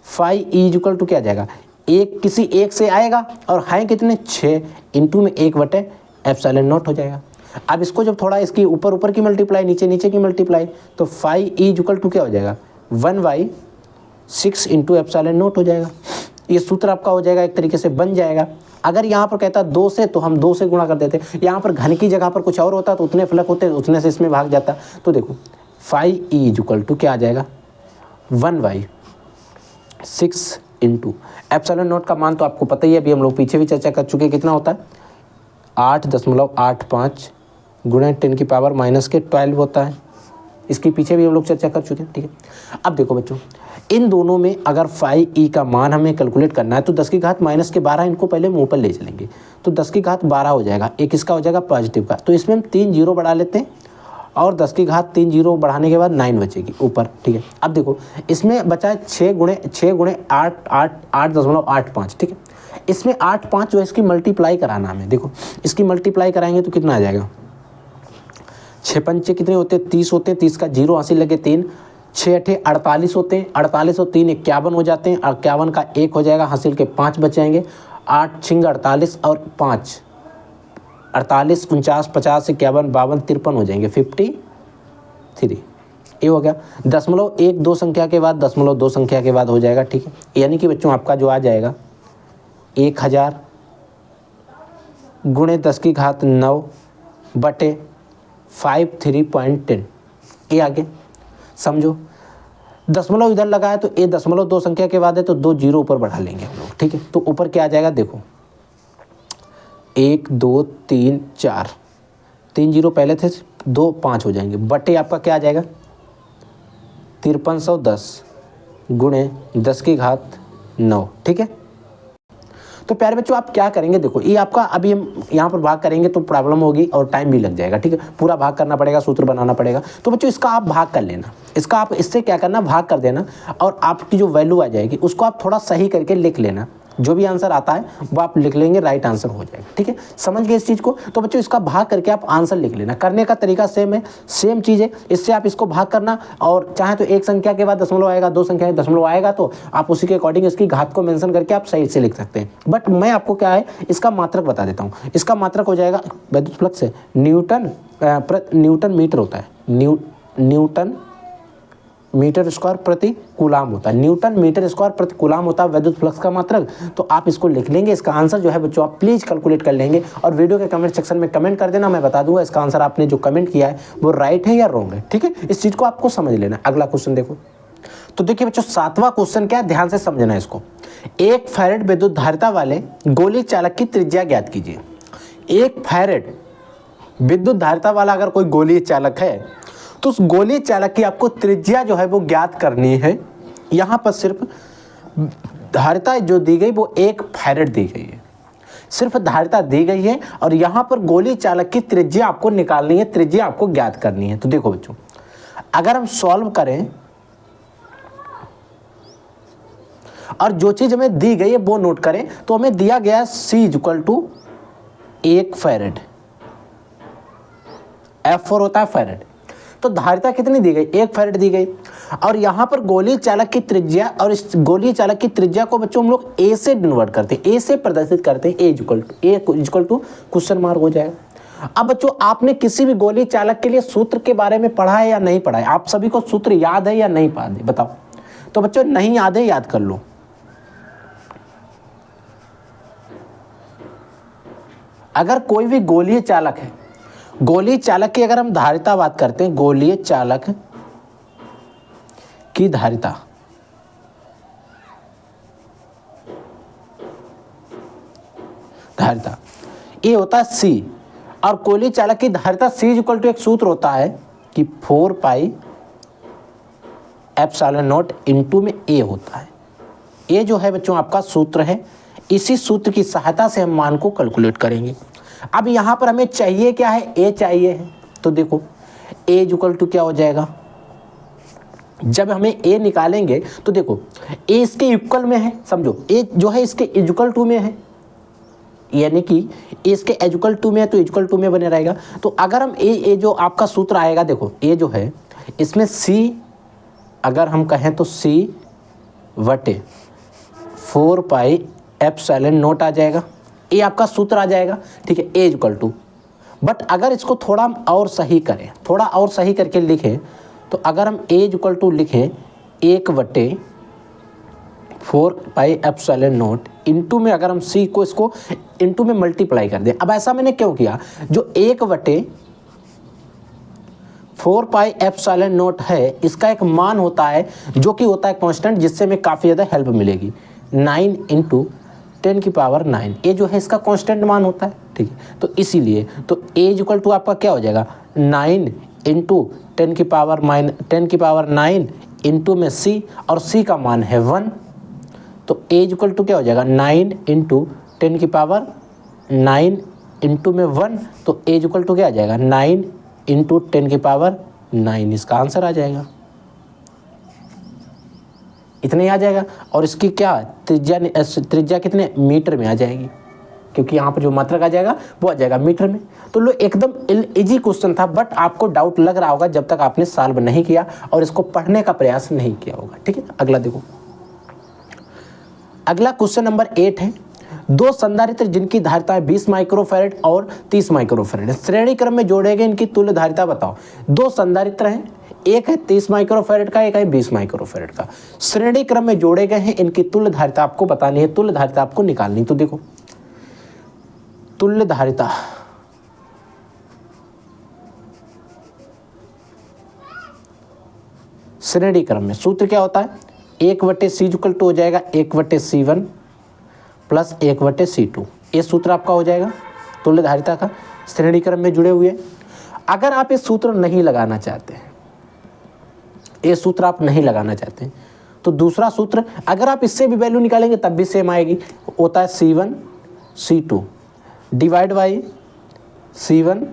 फाई ई इक्वल टू क्या आ जाएगा, एक किसी एक से आएगा और है कितने 6 इंटू में 1/ε0 हो जाएगा। अब इसको जब थोड़ा इसकी ऊपर ऊपर की मल्टीप्लाई नीचे नीचे की मल्टीप्लाई, तो फाई ई इक्वल टू क्या हो जाएगा 1/6 इंटू ε0 हो जाएगा। ये सूत्र आपका हो जाएगा, एक तरीके से बन जाएगा। अगर यहाँ पर कहता 2 से तो हम 2 से गुणा कर देते, यहाँ पर घन की जगह पर कुछ और होता तो उतने फलक होते, उतने से इसमें भाग जाता। तो देखो फाई ई इक्वल टू क्या आ जाएगा 1/6 इंटू ε0 का मान तो आपको पता ही है, अभी हम लोग पीछे भी चर्चा कर चुके हैं, कितना होता है 8.85 गुणा 10 की पावर माइनस के 12 होता है। इसके पीछे भी हम लोग चर्चा कर चुके हैं, ठीक है। अब देखो बच्चों, इन दोनों में अगर फाई ई का मान हमें कैलकुलेट करना है तो 10 की घात माइनस के 12 इनको पहले मुंह पर ले चलेंगे, तो 10 की घात 12 हो जाएगा, एक इसका हो जाएगा पॉजिटिव का, तो इसमें हम 3 जीरो बढ़ा लेते हैं और 10 की घात 3 जीरो बढ़ाने के बाद 9 बचेगी ऊपर, ठीक है। अब देखो इसमें बचा है 6 गुणे 8.85, ठीक है। इसमें 8 5 जो है इसकी मल्टीप्लाई कराना हमें, देखो इसकी मल्टीप्लाई कराएंगे तो कितना आ जाएगा 6 पंचे कितने होते हैं 30 होते हैं, 30 का जीरो हासिल लगे 3, 6 8 48 होते हैं, 48 और 3 51 हो जाते हैं, 51 का 1 हो जाएगा हासिल के 5 बचेंगे, 8 6 48 और 5 48 49 50 51 52 53 हो जाएंगे 53, ये हो गया। 0.12 संख्या के बाद 0.2 संख्या के बाद हो जाएगा, ठीक है। यानी कि बच्चों आपका जो आ जाएगा 1000 गुणे 10 की घात 9 बटे 53.10, ये आगे समझो। दशमलव इधर लगाया तो ये 0.2 संख्या के बाद है तो 2 जीरो ऊपर बढ़ा लेंगे हम लोग, ठीक है। तो ऊपर क्या आ जाएगा देखो 1 2 3 4, 3 जीरो पहले थे 2 5 हो जाएंगे, बटे आपका क्या आ जाएगा 5310 गुणे 10 की घात 9, ठीक है। तो प्यारे बच्चों आप क्या करेंगे, देखो ये आपका अभी हम यहाँ पर भाग करेंगे तो प्रॉब्लम होगी और टाइम भी लग जाएगा, ठीक है। पूरा भाग करना पड़ेगा, सूत्र बनाना पड़ेगा। तो बच्चों इसका आप भाग कर लेना, इसका आप इससे क्या करना भाग कर देना और आपकी जो वैल्यू आ जाएगी उसको आप थोड़ा सही करके लिख लेना, जो भी आंसर आता है वो आप लिख लेंगे, राइट आंसर हो जाएगा, ठीक है। समझ गए इस चीज़ को। तो बच्चों इसका भाग करके आप आंसर लिख लेना, करने का तरीका सेम है, सेम चीज़ है। इससे आप इसको भाग करना और चाहे तो एक संख्या के बाद दशमलव आएगा, 2 संख्या के दशमलव आएगा तो आप उसी के अकॉर्डिंग इसकी घात को मेंशन करके आप सही से लिख सकते हैं। बट मैं आपको क्या है इसका मात्रक बता देता हूँ। इसका मात्रक हो जाएगा वैद्युत फ्लक्स से न्यूटन मीटर होता है, न्यूटन मीटर स्क्वायर प्रति कूलाम होता है, न्यूटन मीटर स्क्वायर प्रति कूलाम होता है वैद्युत फ्लक्स का मात्रक। तो आप इसको लिख लेंगे, इसका आंसर जो है बच्चों आप प्लीज़ कैलकुलेट कर लेंगे और वीडियो के कमेंट सेक्शन में कमेंट कर देना, मैं बता दूंगा इसका आंसर आपने जो कमेंट किया है वो राइट है या रॉन्ग है, ठीक है। इस चीज़ को आपको समझ लेना। अगला क्वेश्चन देखो, तो देखिए बच्चों 7वां क्वेश्चन क्या है, ध्यान से समझना है इसको। 1 फैरेड विद्युत धारिता वाले गोली चालक की त्रिज्या ज्ञात कीजिए। 1 फैरेड विद्युत धारिता वाला अगर कोई गोलीय चालक है तो उस गोलीय चालक की आपको त्रिज्या जो है वो ज्ञात करनी है। यहाँ पर सिर्फ धारिता जो दी गई वो 1 फैरेड दी गई है, सिर्फ धारिता दी गई है और यहाँ पर गोलीय चालक की त्रिज्या आपको निकालनी है, त्रिज्या आपको ज्ञात करनी है। तो देखो बच्चों अगर हम सॉल्व करें और जो चीज हमें दी गई है वो नोट करें, तो हमें दिया गया C = 1 फैरेड, F4 होता है फैरेड। तो धारिता कितनी दी गई 1 फैरेड दी गई और यहाँ पर गोलीय चालक की त्रिज्या, और इस गोलीय चालक की त्रिज्या को बच्चों हम लोग A से डिनोट करते हैं, A से प्रदर्शित करते हैं, A = क्वेश्चन मार्क हो जाएगा। अब बच्चों आपने किसी भी गोलीय चालक के लिए सूत्र के बारे में पढ़ा है या नहीं पढ़ा है, आप सभी को सूत्र याद है या नहीं याद है बताओ। तो बच्चों नहीं याद है याद कर लो। अगर कोई भी गोलीय चालक है, गोलीय चालक की अगर हम धारिता बात करते हैं, गोलीय चालक की धारिता ये होता है C और गोलीय चालक की धारिता C = एक सूत्र होता है कि 4 पाई एप्सिलॉन नॉट इनटू में ए होता है। ये जो है बच्चों आपका सूत्र है, इसी सूत्र की सहायता से हम मान को कैलकुलेट करेंगे। अब यहाँ पर हमें चाहिए क्या है, ए चाहिए है। तो देखो ए इक्वल टू क्या हो जाएगा, जब हमें ए निकालेंगे तो देखो ए इसके इक्वल में है, समझो ए जो है इसके इक्वल टू में है, यानी कि इसके इक्वल टू में है तो इक्वल टू में बने रहेगा। तो अगर हम ए जो आपका सूत्र आएगा, देखो ए जो है इसमें सी अगर हम कहें तो सी वटे 4 पाई एप्सिलॉन नॉट आ जाएगा, ये आपका सूत्र आ जाएगा, ठीक है, ए इक्वल टू। बट अगर इसको थोड़ा और सही करें, थोड़ा और सही करके लिखें, तो अगर हम ए इक्वल टू लिखें 1/4 पाई एप्सिलॉन नॉट इनटू में अगर हम सी को इसको इनटू में मल्टीप्लाई कर दें। अब ऐसा मैंने क्यों किया, जो 1/4 पाई एप्सिलॉन नॉट है इसका एक मान होता है जो कि होता है कांस्टेंट, जिससे हमें काफ़ी ज़्यादा हेल्प मिलेगी। 9 × 10⁹, ये जो है इसका कांस्टेंट मान होता है, ठीक है। तो इसीलिए तो ए इक्वल टू आपका क्या हो जाएगा 9 × 10⁻9 इंटू में सी, और सी का मान है 1, तो ए इक्वल टू क्या हो जाएगा 9 × 10⁻9 इंटू में 1, तो ए इक्वल टू क्या आ जाएगा 9 × 10⁻9, इसका आंसर आ जाएगा, इतना ही आ जाएगा। और इसकी क्या त्रिज्या कितने मीटर में आ जाएगी, क्योंकि यहाँ पर जो मात्रक आ जाएगा वो आ जाएगा मीटर में। तो लो एकदम इजी क्वेश्चन था, बट आपको डाउट लग रहा होगा जब तक आपने सॉल्व नहीं किया और इसको पढ़ने का प्रयास नहीं किया होगा, ठीक है। अगला देखो, अगला क्वेश्चन नंबर 8 है। दो संधारित्र जिनकी धारिता है 20 माइक्रोफैरड और 30 माइक्रोफैरड श्रेणी क्रम में जोड़े गए, इनकी तुल्य धारिता बताओ। दो संधारित्र हैं, एक है 30 माइक्रोफैरड का, एक है 20 माइक्रोफैरड का, श्रेणी क्रम में जोड़े गए हैं, इनकी तुल्य धारिता आपको बतानी है, तुल्य धारिता आपको निकालनी। तो देखो तुल्य धारिता श्रेणी क्रम में सूत्र क्या होता है, 1/c इक्वल टू हो जाएगा 1/c1 प्लस 1/c2, ये सूत्र आपका हो जाएगा तुल्य धारिता का, श्रेणी क्रम में जुड़े हुए। अगर आप ये सूत्र नहीं लगाना चाहते हैं, ये सूत्र आप नहीं लगाना चाहते हैं, तो दूसरा सूत्र अगर आप इससे भी वैल्यू निकालेंगे तब भी सेम आएगी, होता है c1 c2 divide by c1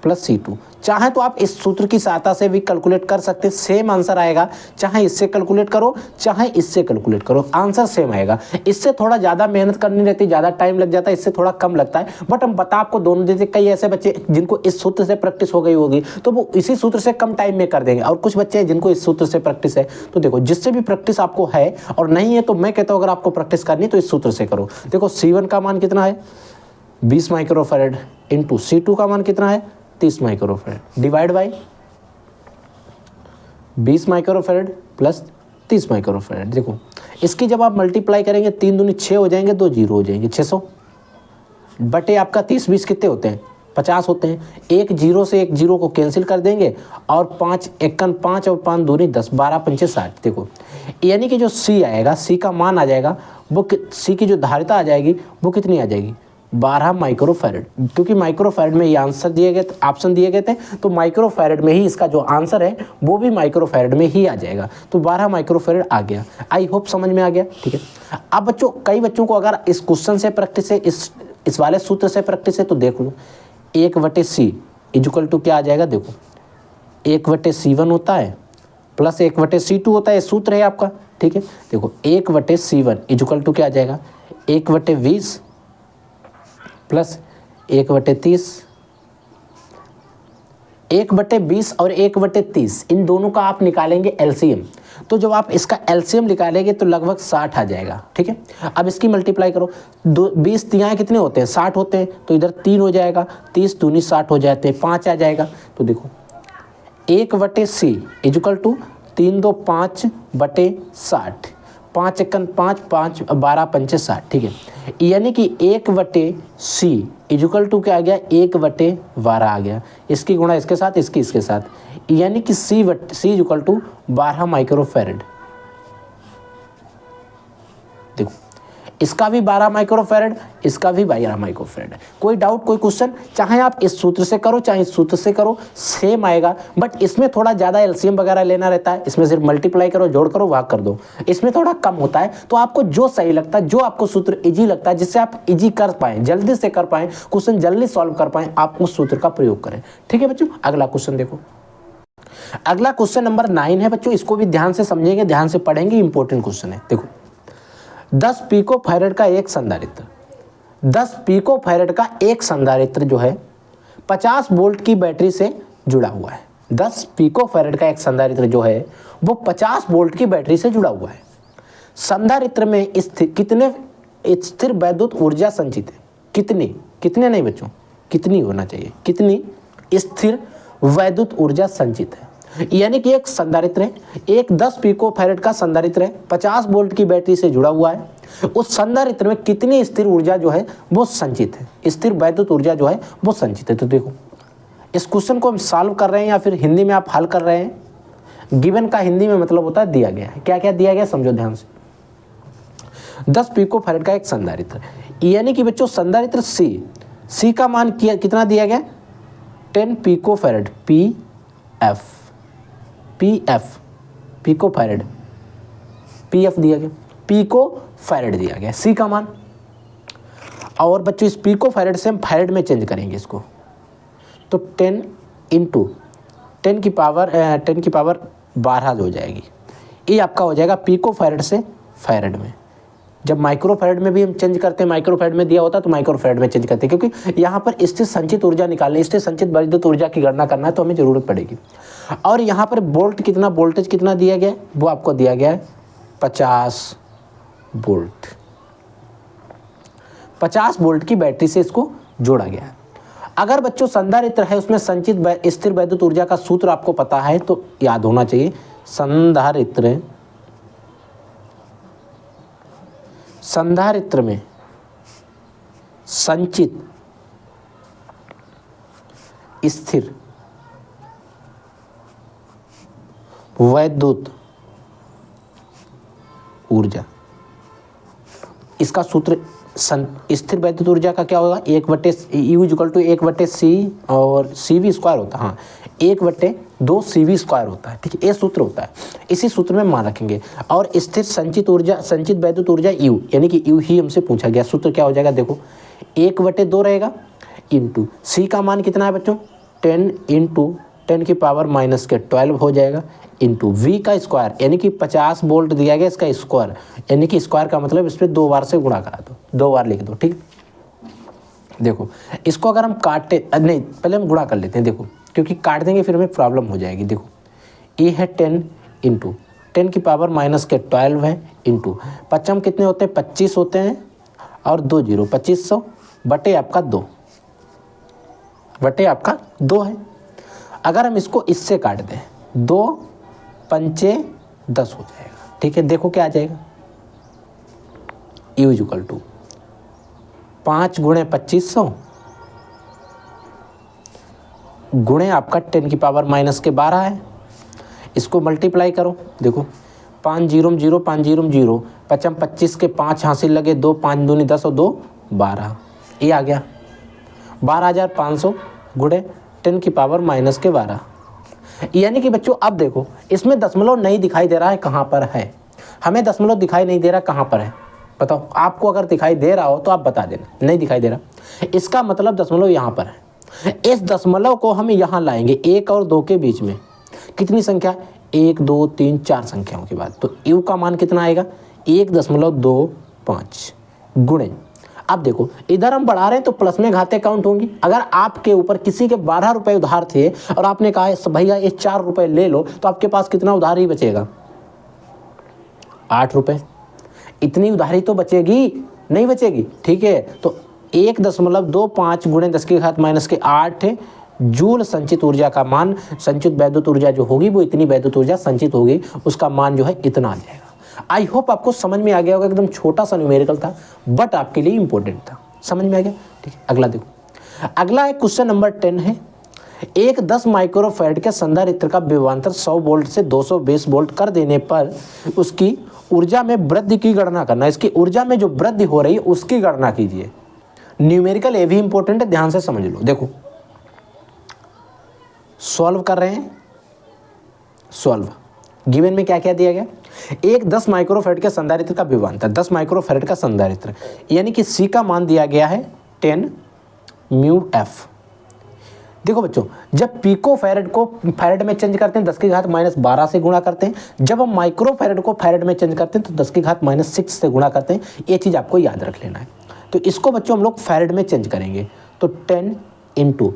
plus c2। चाहे तो आप इस सूत्र की सहायता से भी कैलकुलेट कर सकते हैं, सेम आंसर आएगा, चाहे इससे कैलकुलेट करो चाहे इससे कैलकुलेट करो, आंसर सेम आएगा। इससे थोड़ा ज़्यादा मेहनत करनी रहती है, ज़्यादा टाइम लग जाता है, इससे थोड़ा कम लगता है, बट हम बता आपको दोनों देते। कई ऐसे बच्चे जिनको इस सूत्र से प्रैक्टिस हो गई होगी तो वो इसी सूत्र से कम टाइम में कर देंगे, और कुछ बच्चे हैं जिनको इस सूत्र से प्रैक्टिस है। तो देखो जिससे भी प्रैक्टिस आपको है और नहीं है, तो मैं कहता हूँ अगर आपको प्रैक्टिस करनी तो इस सूत्र से करो। देखो c1 का मान कितना है 20 माइक्रोफैरड इंटू c2 का मान कितना है 30 microfarad divide by 20 microfarad plus 30 microfarad. देखो इसकी जब आप मल्टीप्लाई करेंगे 3 दूनी 6 हो जाएंगे, 2 0 हो जाएंगे, 600 बटे आपका 30 20 कितने होते हैं 50 होते हैं। एक जीरो से एक जीरो को कैंसिल कर देंगे और 5 एकन 5 और 5 दूनी 10 12 पंचे 60। देखो यानी कि जो सी आएगा, सी का मान आ जाएगा वो, सी की जो धारिता आ जाएगी वो कितनी आ जाएगी 12 माइक्रोफैरड, क्योंकि माइक्रोफैरड में ये आंसर दिए गए, ऑप्शन दिए गए थे, तो माइक्रोफैरड में ही इसका जो आंसर है वो भी माइक्रोफैरड में ही आ जाएगा। तो 12 माइक्रोफैरड आ गया। आई होप समझ में आ गया, ठीक है। अब बच्चों कई बच्चों को अगर इस क्वेश्चन से प्रैक्टिस है, इस वाले सूत्र से प्रैक्टिस है, तो देख लो 1/c इक्वल टू क्या आ जाएगा, देखो 1/c1 होता है प्लस 1/c2 होता है, सूत्र है आपका, ठीक है। देखो 1/c1 इक्वल टू क्या आ जाएगा 1/20 प्लस 1/30, 1/20 और 1/30 इन दोनों का आप निकालेंगे एलसीएम। तो जब आप इसका एलसीएम निकालेंगे तो लगभग 60 आ जाएगा, ठीक है। अब इसकी मल्टीप्लाई करो, 20 तिहाई कितने होते हैं 60 होते हैं, तो इधर 3 हो जाएगा, 30 दूनी 60 हो जाते हैं, 5 आ जाएगा। तो देखो 1/c इक्वल टू 3 2 5/60, 5 एकन 5 5 12 पंचे 60, ठीक है। यानी कि 1/c इक्वल टू क्या आ गया 1/12 आ गया, इसकी गुणा इसके साथ, इसकी इसके साथ, यानी कि c इक्वल टू 12 माइक्रोफैरड। देखो इसका भी 12 माइक्रोफैरड, इसका भी 12 माइक्रोफैरड। कोई डाउट, कोई क्वेश्चन, चाहे आप इस सूत्र से करो चाहे इस सूत्र से करो, सेम आएगा। बट इसमें थोड़ा ज़्यादा एलसीएम वगैरह लेना रहता है, इसमें सिर्फ मल्टीप्लाई करो, जोड़ करो, भाग कर दो, इसमें थोड़ा कम होता है। तो आपको जो सही लगता है, जो आपको सूत्र इजी लगता है, जिससे आप इजी कर पाएँ, जल्दी से कर पाएँ, क्वेश्चन जल्दी सॉल्व कर पाएँ, आप उस सूत्र का प्रयोग करें। ठीक है बच्चों, अगला क्वेश्चन देखो। अगला क्वेश्चन नंबर 9 है बच्चों, इसको भी ध्यान से समझेंगे, ध्यान से पढ़ेंगे, इंपॉर्टेंट क्वेश्चन है। देखो 10 पिको फैरेड का एक संधारित्र, 10 पिको फैरेड का एक संधारित्र जो है 50 वोल्ट की बैटरी से जुड़ा हुआ है। 10 पिको फैरेड का एक संधारित्र जो है वो 50 वोल्ट की बैटरी से जुड़ा हुआ है। संधारित्र में कितने स्थिर वैद्युत ऊर्जा संचित है? कितने नहीं बच्चों, कितनी होना चाहिए, कितनी स्थिर वैद्युत ऊर्जा संचित है। यानी कि एक संधारित्र है, एक 10 पिको फैरेड का संधारित्र है, 50 वोल्ट की बैटरी से जुड़ा हुआ है। उस संधारित्र में कितनी स्थिर ऊर्जा जो है वो संचित है, स्थिर वैद्युत ऊर्जा जो है वो संचित है। तो देखो इस क्वेश्चन को हम सॉल्व कर रहे हैं या फिर हिंदी में आप हल कर रहे हैं। गिवन का हिंदी में मतलब होता है दिया गया है। क्या क्या दिया गया समझो ध्यान से। 10 पिको फैरेड का एक संधारित्र, यानी कि बच्चों संधारित्र सी का मान कितना दिया गया? 10 pico farad, PF pico farad, PF दिया गया, पिको फैरेड दिया गया, सी का मान। और बच्चों इस पिको फैरेड से हम फैरेड में चेंज करेंगे इसको, तो 10 इंटू 10 की पावर 12 हो जाएगी। ये आपका हो जाएगा पिको फैरेड से फैरेड में। जब माइक्रो फैरेड में भी हम चेंज करते हैं, माइक्रो फैरेड में दिया होता है तो माइक्रो फैरेड में चेंज करते हैं, क्योंकि यहाँ पर स्थिर संचित ऊर्जा निकालनी, स्थिर संचित वैद्युत ऊर्जा की गणना करना है तो हमें जरूरत पड़ेगी। और यहाँ पर वोल्टेज कितना दिया गया है? वो आपको दिया गया है 50 वोल्ट। 50 वोल्ट की बैटरी से इसको जोड़ा गया है। अगर बच्चों संधारित्र है उसमें संचित स्थिर वैद्युत ऊर्जा का सूत्र आपको पता है तो याद होना चाहिए। संधारित्र में संचित स्थिर वैद्युत ऊर्जा, इसका सूत्र स्थिर वैद्युत ऊर्जा का क्या होगा? 1/U=1/C और CV स्क्वायर होता है, हाँ 1/2 CV स्क्वायर होता है। ठीक है, ये सूत्र होता है, इसी सूत्र में मान रखेंगे। और स्थिर संचित वैद्युत ऊर्जा U, यानी कि U ही हमसे पूछा गया, सूत्र क्या हो जाएगा? देखो 1/2 रहेगा इंटू C का मान कितना है बच्चों? 10 इंटू 10 की पावर -12 हो जाएगा इंटू V का स्क्वायर, यानी कि 50 वोल्ट दिया गया, इसका स्क्वायर, यानी कि स्क्वायर का मतलब इस पर 2 बार से गुणा करा दो, 2 बार लिख दो। ठीक, देखो इसको अगर हम काटते नहीं, पहले हम गुणा कर लेते हैं, देखो क्योंकि काट देंगे फिर हमें प्रॉब्लम हो जाएगी। देखो ये है 10 इंटू 10 की पावर -12 है इंटू 55 कितने होते हैं? 25 होते हैं और 2 0, 2500 बटे आपका 2 है। अगर हम इसको इससे काट दें 2 पंचे 10 हो जाएगा। ठीक है, देखो क्या आ जाएगा? U = 5 गुणे 2500 गुणे आपका 10 की पावर -12 है। इसको मल्टीप्लाई करो, देखो 5 0 0 5 0 0, 25 के 5 हासिल लगे 2, 5 दूनी 10 और 2 12, ये आ गया 12,500 गुणे 10 की पावर -12। यानी कि बच्चों अब देखो इसमें दशमलव नहीं दिखाई दे रहा है, कहाँ पर है? हमें दशमलव दिखाई नहीं दे रहा, कहाँ पर है बताओ? आपको अगर दिखाई दे रहा हो तो आप बता देना, नहीं दिखाई दे रहा, इसका मतलब दशमलव यहाँ पर है। इस दशमलव को हम यहाँ लाएंगे 1 और 2 के बीच में, कितनी संख्या? 1 2 3 4 संख्याओं के बाद, तो U का मान कितना आएगा? 1.25 गुणे, अब देखो इधर हम बढ़ा रहे हैं तो प्लस में घाते काउंट होंगी। अगर आपके ऊपर किसी के 12 रुपए उधार थे और आपने कहा भैया ये 4 रुपए ले लो, तो आपके पास कितना उधार ही बचेगा? 8 रुपए। इतनी उधारी तो बचेगी नहीं बचेगी? ठीक है, तो 1.25 गुणे 10 की घात -8 जूल संचित ऊर्जा का मान, संचित वैद्युत ऊर्जा जो होगी वो इतनी वैद्युत ऊर्जा संचित होगी, उसका मान जो है इतना आ जाएगा। आई होप आपको समझ में आ गया होगा, एकदम छोटा सा न्यूमेरिकल था बट आपके लिए इंपॉर्टेंट था, समझ में आ गया? ठीक है, अगला देखो। अगला एक क्वेश्चन नंबर 10 है। एक 10 माइक्रोफैराड के संधारित्र का विभवांतर 100 वोल्ट से 220 वोल्ट कर देने पर उसकी ऊर्जा में वृद्धि की गणना करना, इसकी ऊर्जा में जो वृद्धि हो रही है उसकी गणना कीजिए। न्यूमेरिकल ये भी इंपॉर्टेंट है, ध्यान से समझ लो। देखो सॉल्व कर रहे हैं, सॉल्व। गिवन में क्या क्या दिया गया, एक 10 माइक्रोफैराड के संधारित्र का विभवांतर, 10 माइक्रोफैराड का संधारित्र, यानी कि सी का मान दिया गया है 10 म्यू एफ। देखो बच्चों, जब पिको फैराड को फैराड में चेंज करते हैं 10 की घात -12 से गुणा करते हैं, जब हम माइक्रो फैराड को फैराड में चेंज करते हैं तो 10 की घात -6 से गुणा करते हैं। ये चीज़ आपको याद रख लेना है। तो इसको बच्चों हम लोग फैराड में चेंज करेंगे तो 10 ×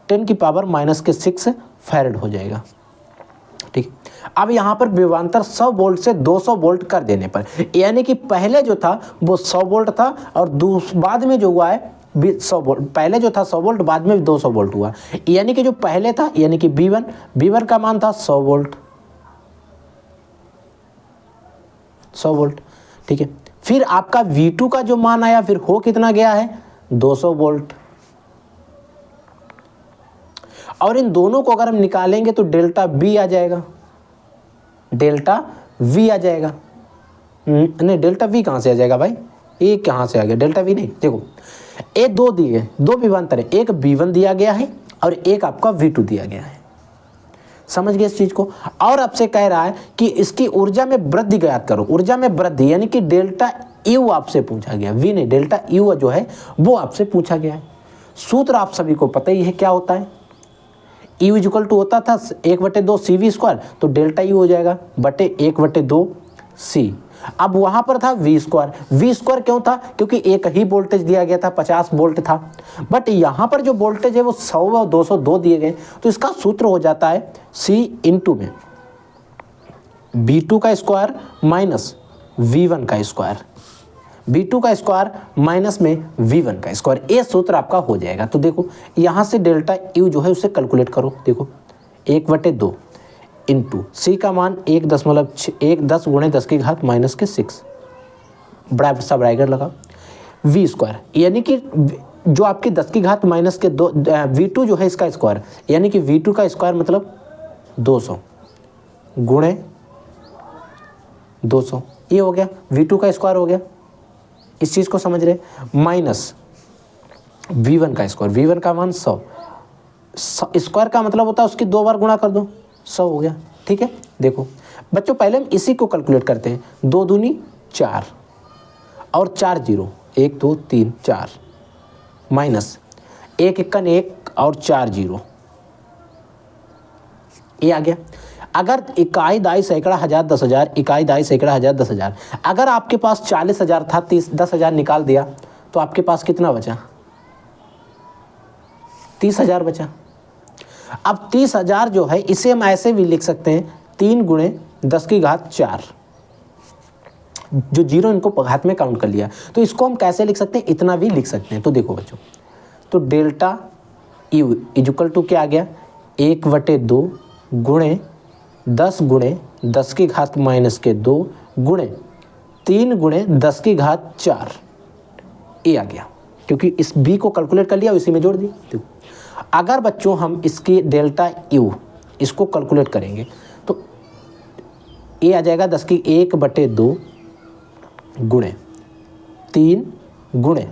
10 की पावर -6 फैराड हो जाएगा। ठीक है, अब यहाँ पर विभवांतर 100 वोल्ट से 200 वोल्ट कर देने पर, यानी कि पहले जो था वो 100 वोल्ट था और बाद में जो हुआ है 100 वोल्ट, पहले जो था 100 वोल्ट, बाद में 200 वोल्ट हुआ, यानी कि जो पहले था यानी कि V1 का मान था 100 वोल्ट, 100 वोल्ट। ठीक है, फिर आपका V2 का जो मान आया फिर हो कितना गया है 200 वोल्ट, और इन दोनों को अगर हम निकालेंगे तो डेल्टा V आ जाएगा, डेल्टा V आ जाएगा। नहीं, डेल्टा V कहाँ से आ जाएगा भाई, ये कहाँ से आ गया डेल्टा V? नहीं, देखो ये दो दिए, दो विभवांतर है, एक V1 दिया गया है और एक आपका V2 दिया गया है। समझ गए इस चीज को? और आपसे कह रहा है कि इसकी ऊर्जा में वृद्धि ज्ञात करो, ऊर्जा में वृद्धि यानी कि डेल्टा U आपसे पूछा गया, V नहीं, डेल्टा U जो है वो आपसे पूछा गया है। सूत्र आप सभी को पता ही है क्या होता है, U इक्वल टू होता था 1/2 CV², तो डेल्टा U हो जाएगा बटे 1/2 C। अब वहां पर था V² क्यों था, क्योंकि एक ही वोल्टेज दिया गया था, 50 वोल्ट था, बट यहाँ पर जो वोल्टेज है वो 100 और 202 दिए गए, तो इसका सूत्र हो जाता है C इंटू में V2 का स्क्वायर माइनस V1 का स्क्वायर, V2 का स्क्वायर माइनस में V1 का स्क्वायर, ये सूत्र आपका हो जाएगा। तो देखो यहाँ से डेल्टा U जो है उसे कैलकुलेट करो, देखो 1/2 इंटू C का मान 10 गुणे 10 की घात -6, बड़ा सा ब्रैकेट लगा, V², यानी कि जो आपकी 10 की घात -2 V2 जो है इसका स्क्वायर, यानी कि V2 का स्क्वायर मतलब 200 गुणे 200, ये हो गया V2 का स्क्वायर हो गया। इस चीज़ को समझ रहे, माइनस V1 का स्क्वायर, V1 का मान 100, स्क्वायर का मतलब होता है उसकी 2 बार गुणा कर दो, 100 हो गया। ठीक है, देखो बच्चों पहले हम इसी को कैलकुलेट करते हैं, 2 दूनी 4 और 4 0, 1 2 3 4 माइनस 1 1 1 और 4 0, ये आ गया। अगर इकाई दाई सैकड़ा हजार 10,000, इकाई दाई सैकड़ा हजार 10,000, अगर आपके पास 40,000 था, 10,000 निकाल दिया तो आपके पास कितना बचा, 30,000 बचा। अब 30,000 जो है इसे हम ऐसे भी लिख सकते हैं 3 गुणे 10 की घात 4, जो जीरो इनको घात में काउंट कर लिया, तो इसको हम कैसे लिख सकते हैं, इतना भी लिख सकते हैं। तो देखो बच्चों, तो डेल्टा U इक्वल टू क्या आ गया, 1/2 गुणे 10 गुणे 10 की घात -2 गुणे 3 गुणे 10 की घात 4, ये आ गया, क्योंकि इस B को कैलकुलेट कर लिया इसी में जोड़ दिया। देखो अगर बच्चों हम इसकी डेल्टा U इसको कैलकुलेट करेंगे तो ये आ जाएगा 10 की 1/2 गुणे 3 गुणे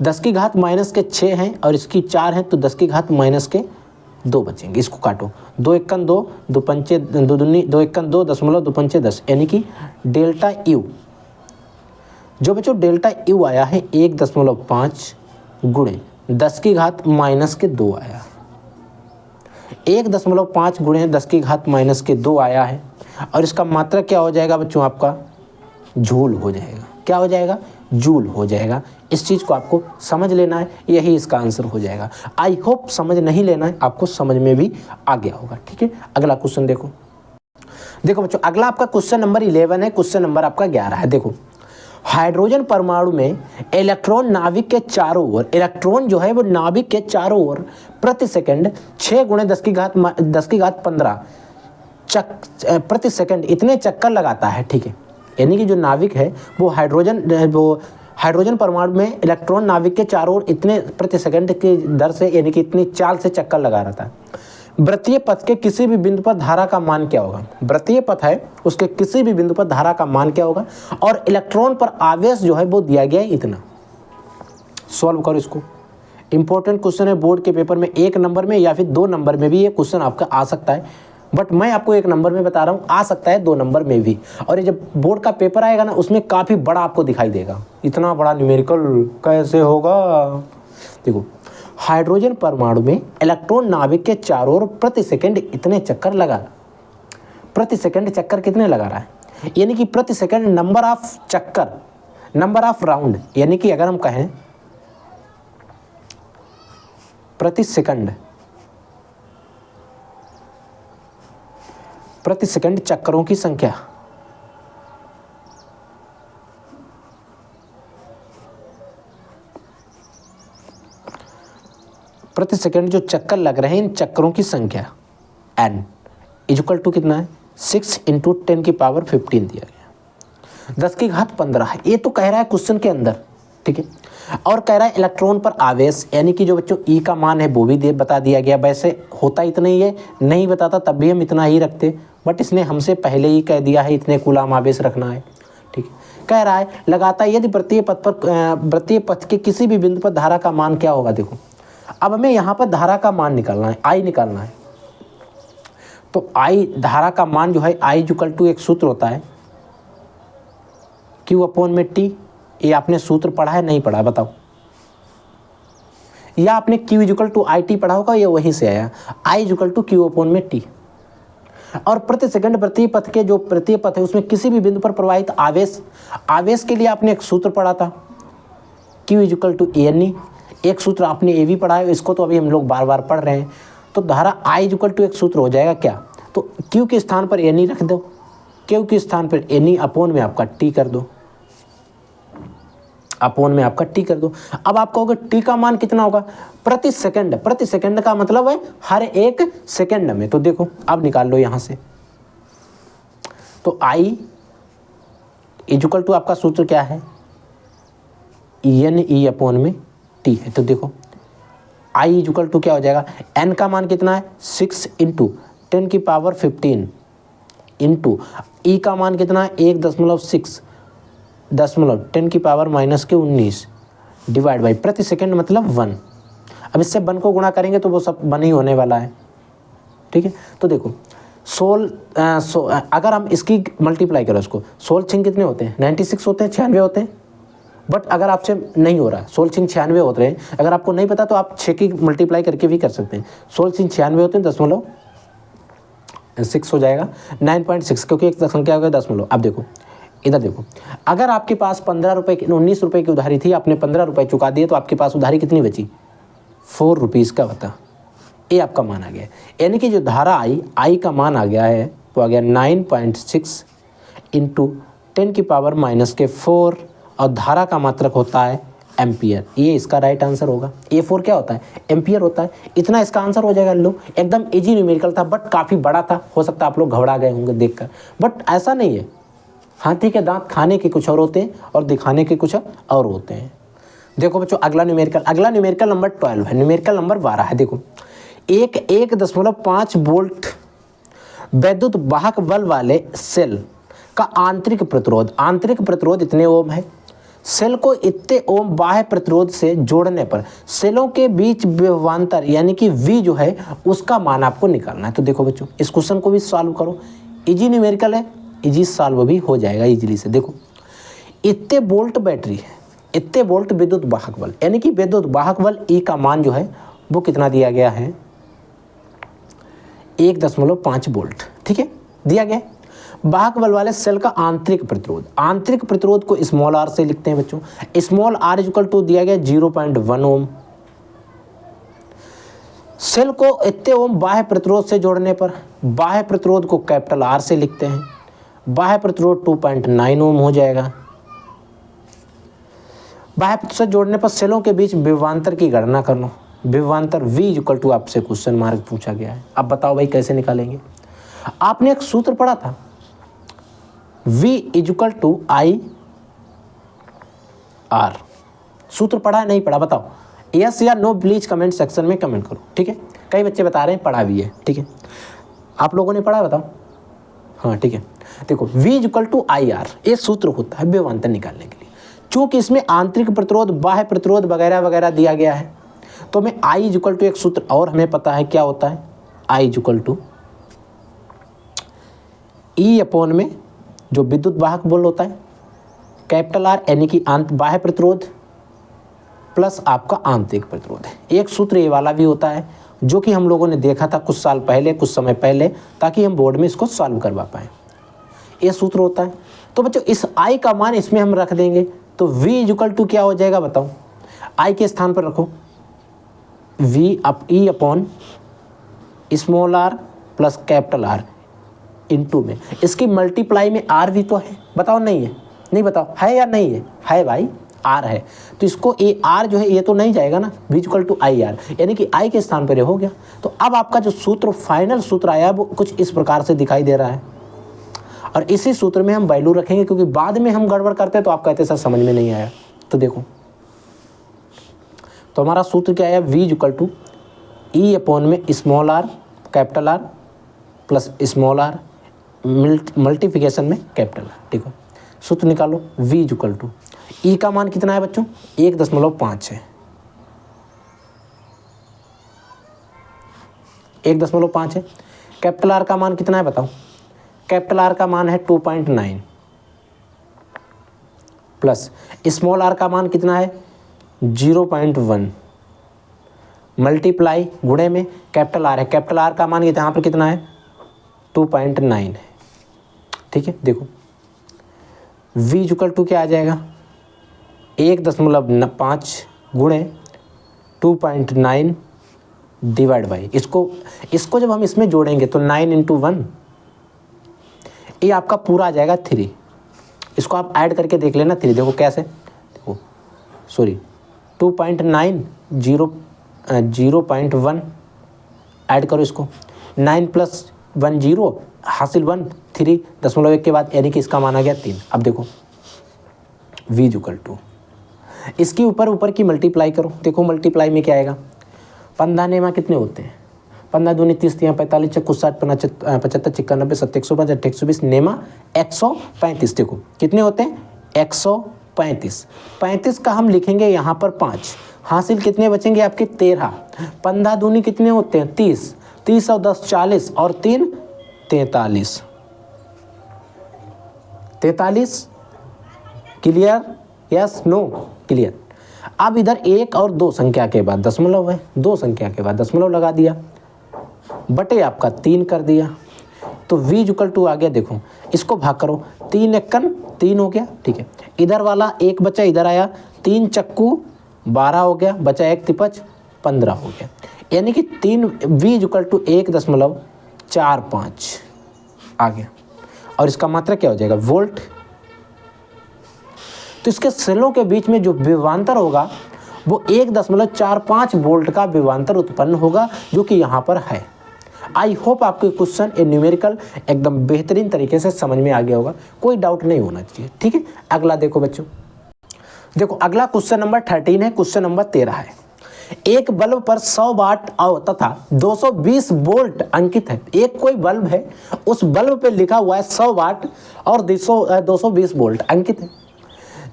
10 की घात -6 हैं और इसकी 4 हैं, तो 10 की घात -2 बचेंगे। इसको काटो, 2 1 2 2 पंचे 2 दूनी 2 1 2 दशमलव 2 पंचे 10, यानी कि डेल्टा U जो बच्चों डेल्टा U आया है 1.5 गुणे 10 की घात -2 आया, 1.5 गुणे 10 की घात -2 आया है, और इसका मात्रा क्या हो जाएगा बच्चों, आपका जूल हो जाएगा। क्या हो जाएगा, जूल हो जाएगा। इस चीज़ को आपको समझ लेना है, यही इसका आंसर हो जाएगा। आई होप समझ नहीं लेना है, आपको समझ में भी आ गया होगा। ठीक है, अगला क्वेश्चन देखो। देखो बच्चों अगला आपका क्वेश्चन नंबर 11 है, क्वेश्चन नंबर आपका 11 है। देखो हाइड्रोजन परमाणु में इलेक्ट्रॉन नाभिक के चारों ओर, इलेक्ट्रॉन जो है वो नाभिक के चारों ओर प्रति सेकंड 6 गुणे 10 की घात 15 प्रति सेकंड इतने चक्कर लगाता है। ठीक है, यानी कि जो नाभिक है वो हाइड्रोजन परमाणु में इलेक्ट्रॉन नाभिक के चारों ओर इतने प्रति सेकंड की दर से, यानी कि इतनी चाल से चक्कर लगा रहता है। वृत्तीय पथ के किसी भी बिंदु पर धारा का मान क्या होगा? वृत्तीय पथ है, उसके किसी भी बिंदु पर धारा का मान क्या होगा? और इलेक्ट्रॉन पर आवेश जो है वो दिया गया है इतना। सॉल्व करो इसको। इंपॉर्टेंट क्वेश्चन है बोर्ड के पेपर में, 1 नंबर में या फिर 2 नंबर में भी ये क्वेश्चन आपका आ सकता है, बट मैं आपको 1 नंबर में बता रहा हूँ, आ सकता है 2 नंबर में भी। और ये जब बोर्ड का पेपर आएगा ना, उसमें काफ़ी बड़ा आपको दिखाई देगा। इतना बड़ा न्यूमेरिकल कैसे होगा? देखो, हाइड्रोजन परमाणु में इलेक्ट्रॉन नाभिक के चारों ओर प्रति सेकंड इतने चक्कर लगा रहा है। प्रति सेकंड चक्कर कितने लगा रहा है? यानी कि प्रति सेकंड नंबर ऑफ चक्कर, नंबर ऑफ राउंड, यानी कि अगर हम कहें प्रति सेकंड चक्करों की संख्या, प्रति सेकंड जो चक्कर लग रहे हैं इन चक्करों की संख्या n इक्वल टू कितना है? 6 × 10⁻15 दिया गया, 10⁻15 है। ये तो कह रहा है क्वेश्चन के अंदर, ठीक है। और कह रहा है इलेक्ट्रॉन पर आवेश, यानी कि जो बच्चों ई का मान है वो भी बता दिया गया। वैसे होता इतना ही है, नहीं बताता तब भी हम इतना ही रखते, बट इसने हमसे पहले ही कह दिया है इतने कूलाम आवेश रखना है, ठीक है। कह रहा है लगातार यदि वृत्तीय पथ के किसी भी बिंदु पर धारा का मान क्या होगा? देखो, अब हमें यहाँ पर धारा का मान निकालना है, आई निकालना है। तो आई, धारा का मान जो है आई इक्वल टू एक सूत्र होता है Q/T। ये आपने सूत्र पढ़ा है नहीं पढ़ा बताओ? या आपने Q = IT पढ़ा होगा, ये वहीं से आया। I = Q/T। और प्रति सेकंड वृत्तीय पथ के जो वृत्तीय पथ है उसमें किसी भी बिंदु पर प्रवाहित आवेश के लिए आपने एक सूत्र पढ़ा था Q = ANE। एक सूत्र आपने ये भी पढ़ा है, इसको तो अभी हम लोग बार बार पढ़ रहे हैं। तो धारा I = एक सूत्र हो जाएगा क्या? तो Q के स्थान पर ANE रख दो, Q के स्थान पर ANE अपॉन में आपका T कर दो, अपॉन में आपका T कर दो। अब आप कहोगे T का मान कितना होगा? प्रति सेकंड, प्रति सेकंड का मतलब है हर 1 सेकंड में। तो देखो अब निकाल लो यहाँ से। तो I = आपका सूत्र क्या है? NE अपॉन में T है। तो देखो I = क्या हो जाएगा? N का मान कितना है? 6 × 10⁻15 इंटू E का मान कितना है? 1.6 10⁻⁻19 डिवाइड बाई प्रति सेकंड मतलब 1। अब इससे 1 को गुणा करेंगे तो वो सब 1 ही होने वाला है, ठीक है। तो देखो अगर हम इसकी मल्टीप्लाई करें उसको, 16 छिंग कितने होते हैं? 96 होते हैं, 96 होते हैं। बट अगर आपसे नहीं हो रहा, 16 छिंग 96 होते हैं, अगर आपको नहीं पता तो आप 6 की मल्टीप्लाई करके भी कर सकते हैं। 16 छिंग 96 होते हैं, 0.6 हो जाएगा, 9.6, क्योंकि एक संख्या हो गया 0.। अब देखो इधर देखो, अगर आपके पास 15 रुपये की 19 रुपये की उधारी थी, आपने 15 रुपये चुका दिए, तो आपके पास उधारी कितनी बची? 4 रुपीज़ का बता। ये आपका मान आ गया, यानी कि जो धारा आई का मान आ गया है वो आ गया 9.6 × 10⁻⁻4 और धारा का मात्रक होता है एम्पियर। ये इसका राइट आंसर होगा। A4 क्या होता है? एम्पियर होता है। इतना इसका आंसर हो जाएगा। लो, एकदम इजी न्यूमेरिकल था, बट काफ़ी बड़ा था। हो सकता है आप लोग घबरा गए होंगे देखकर, बट ऐसा नहीं है। हाथी के दांत खाने के कुछ और होते हैं और दिखाने के कुछ और होते हैं। देखो बच्चों, अगला न्यूमेरिकल नंबर 12 है। न्यूमेरिकल नंबर 12 है। देखो, 1.5 वोल्ट वैद्युत वाहक बल वाले सेल का आंतरिक प्रतिरोध इतने ओम है। सेल को इतने ओम बाह्य प्रतिरोध से जोड़ने पर सेलों के बीच विभवांतर यानी कि V जो है उसका मान आपको निकालना है। तो देखो बच्चों, इस क्वेश्चन को भी सॉल्व करो। इजी न्यूमेरिकल है, इजी सॉल्व भी हो जाएगा इजीली से। देखो, इतने वोल्ट बैटरी है, इतने वोल्ट विद्युत वाहक बल, यानी कि विद्युत वाहक बल E का मान जो है वो कितना दिया गया है? 1.5 वोल्ट, ठीक है, दिया गया। वाहक बल वाले सेल का आंतरिक प्रतिरोध को स्मॉल r से लिखते हैं बच्चों। स्मॉल r = दिया गया 0.1 ओम। सेल को इतने ओम बाह्य प्रतिरोध से जोड़ने पर बाह्य प्रतिरोध को कैपिटल R से लिखते हैं। बाह्य प्रतिरोध 2.9 ओम हो जाएगा। बाह्य प्रतिरोध से जोड़ने पर सेलों के बीच विभवांतर की गणना कर लो। विभवांतर V = आपसे क्वेश्चन मार्क पूछा गया है। अब बताओ भाई कैसे निकालेंगे? आपने एक सूत्र पढ़ा था, V = I R। सूत्र पढ़ा है नहीं पढ़ा बताओ? यस या नो प्लीज कमेंट सेक्शन में कमेंट करो, ठीक है। कई बच्चे बता रहे हैं पढ़ा भी है, ठीक है। आप लोगों ने पढ़ा है, बताओ। हाँ ठीक है, देखो V इक्वल टू IR ये सूत्र होता है विभवांतर निकालने के लिए। चूंकि इसमें आंतरिक प्रतिरोध, बाह्य प्रतिरोध वगैरह वगैरह दिया गया है, तो हमें I इक्वल टू एक सूत्र और हमें पता है क्या होता है, I equal to E upon में जो विद्युत वाहक बल होता है कैपिटल R यानी कि बाह्य प्रतिरोध प्लस आपका आंतरिक प्रतिरोध है। एक सूत्र ये वाला भी होता है जो कि हम लोगों ने देखा था कुछ साल पहले, कुछ समय पहले, ताकि हम बोर्ड में इसको सॉल्व करवा पाएँ। ये सूत्र होता है। तो बच्चों इस I का मान इसमें हम रख देंगे, तो V इक्वल टू क्या हो जाएगा बताओ, I के स्थान पर रखो V up E upon small r plus capital R into में इसकी मल्टीप्लाई में R भी तो है, बताओ नहीं है, नहीं बताओ है या नहीं है भाई, R है। तो इसको ये R जो है ये तो नहीं जाएगा ना, V इक्वल टू IR यानी कि I के स्थान पर हो गया। तो अब आपका जो सूत्र फाइनल सूत्र आया वो कुछ इस प्रकार से दिखाई दे रहा है, और इसी सूत्र में हम वैल्यू रखेंगे क्योंकि बाद में हम गड़बड़ करते हैं तो आप कहते सर समझ में नहीं आया। तो देखो, तो हमारा सूत्र क्या है, V equal to E upon में small r capital R plus small r multiplication में कैपिटल R, ठीक है। सूत्र निकालो, V इक्वल टू E का मान कितना है बच्चों, 1.5 है, 1.5 है। कैपिटल R का मान कितना है बताओ, कैपिटल R का मान है 2.9 प्लस स्मॉल r का मान कितना है 0.1 मल्टीप्लाई गुणे में कैपिटल R है, कैपिटल R का मान यहाँ पर कितना है 2.9 है, ठीक है। देखो V इक्वल टू क्या आ जाएगा, 1.5 गुणे 2.9 डिवाइड बाई इसको जब हम इसमें जोड़ेंगे तो 9 इंटू 1 ये आपका पूरा आ जाएगा 3। इसको आप ऐड करके देख लेना 3, देखो कैसे, देखो सॉरी 2.9 0.1 ऐड करो इसको, 9 प्लस 1 0 हासिल 1 3.1 के बाद यानी कि इसका मान आ गया 3। अब देखो V इक्वल टू इसकी ऊपर की मल्टीप्लाई करो, देखो मल्टीप्लाई में क्या आएगा, 15 नेमा कितने होते हैं, 15 दूनी 30 45 चक्कू 60 75 95 70 105 120 नेमा 135। देखो कितने होते हैं 135। 35 का हम लिखेंगे यहाँ पर 5, हासिल कितने बचेंगे आपके 13। 15 दूनी कितने होते हैं 30, 30 और 10 40 और 3 43। Clear, yes no clear. अब इधर 1 और 2 संख्या के बाद दशमलव है, 2 संख्या के बाद दशमलव लगा दिया, बटे आपका 3 कर दिया, तो V इक्वल टू आ गया। देखो इसको भाग करो, 3 एकन 3 हो गया, ठीक है। इधर वाला 1 बचा, इधर आया 3 चक्कू 12 हो गया, बचा 1 तिपच 15 हो गया, यानी कि V इक्वल टू 1.45 आ गया। और इसका मात्रा क्या हो जाएगा वोल्ट। तो इसके सेलों के बीच में जो विभवांतर होगा वो 1.45 वोल्ट का विभवांतर उत्पन्न होगा, जो कि यहाँ पर है। आई होप आपके क्वेश्चन ए न्यूमेरिकल एकदम बेहतरीन तरीके से समझ में आ गया होगा, कोई डाउट नहीं होना चाहिए, ठीक है। अगला देखो बच्चों, देखो अगला क्वेश्चन नंबर 13 है, क्वेश्चन नंबर 13 है। एक बल्ब पर 100 वाट तथा 220 वोल्ट अंकित है। एक कोई बल्ब है, उस बल्ब पे लिखा हुआ है 100 वाट और 220 वोल्ट अंकित है।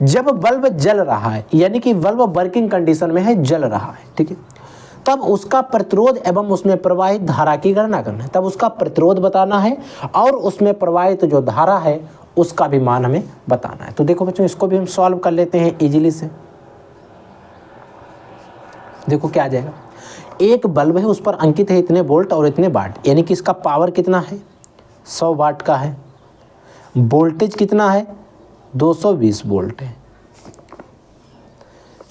जब बल्ब जल रहा है, यानी कि बल्ब वर्किंग कंडीशन में है, जल रहा है, ठीक है, तब उसका प्रतिरोध एवं उसमें प्रवाहित धारा की गणना करना है। तब उसका प्रतिरोध बताना है और उसमें प्रवाहित जो धारा है उसका भी मान हमें बताना है। तो देखो बच्चों इसको भी हम सॉल्व कर लेते हैं इजीली से। देखो क्या आ जाएगा, एक बल्ब है उस पर अंकित है इतने वोल्ट और इतने वाट, यानी कि इसका पावर कितना है 100 वाट का है, वोल्टेज कितना है 220 वोल्ट है,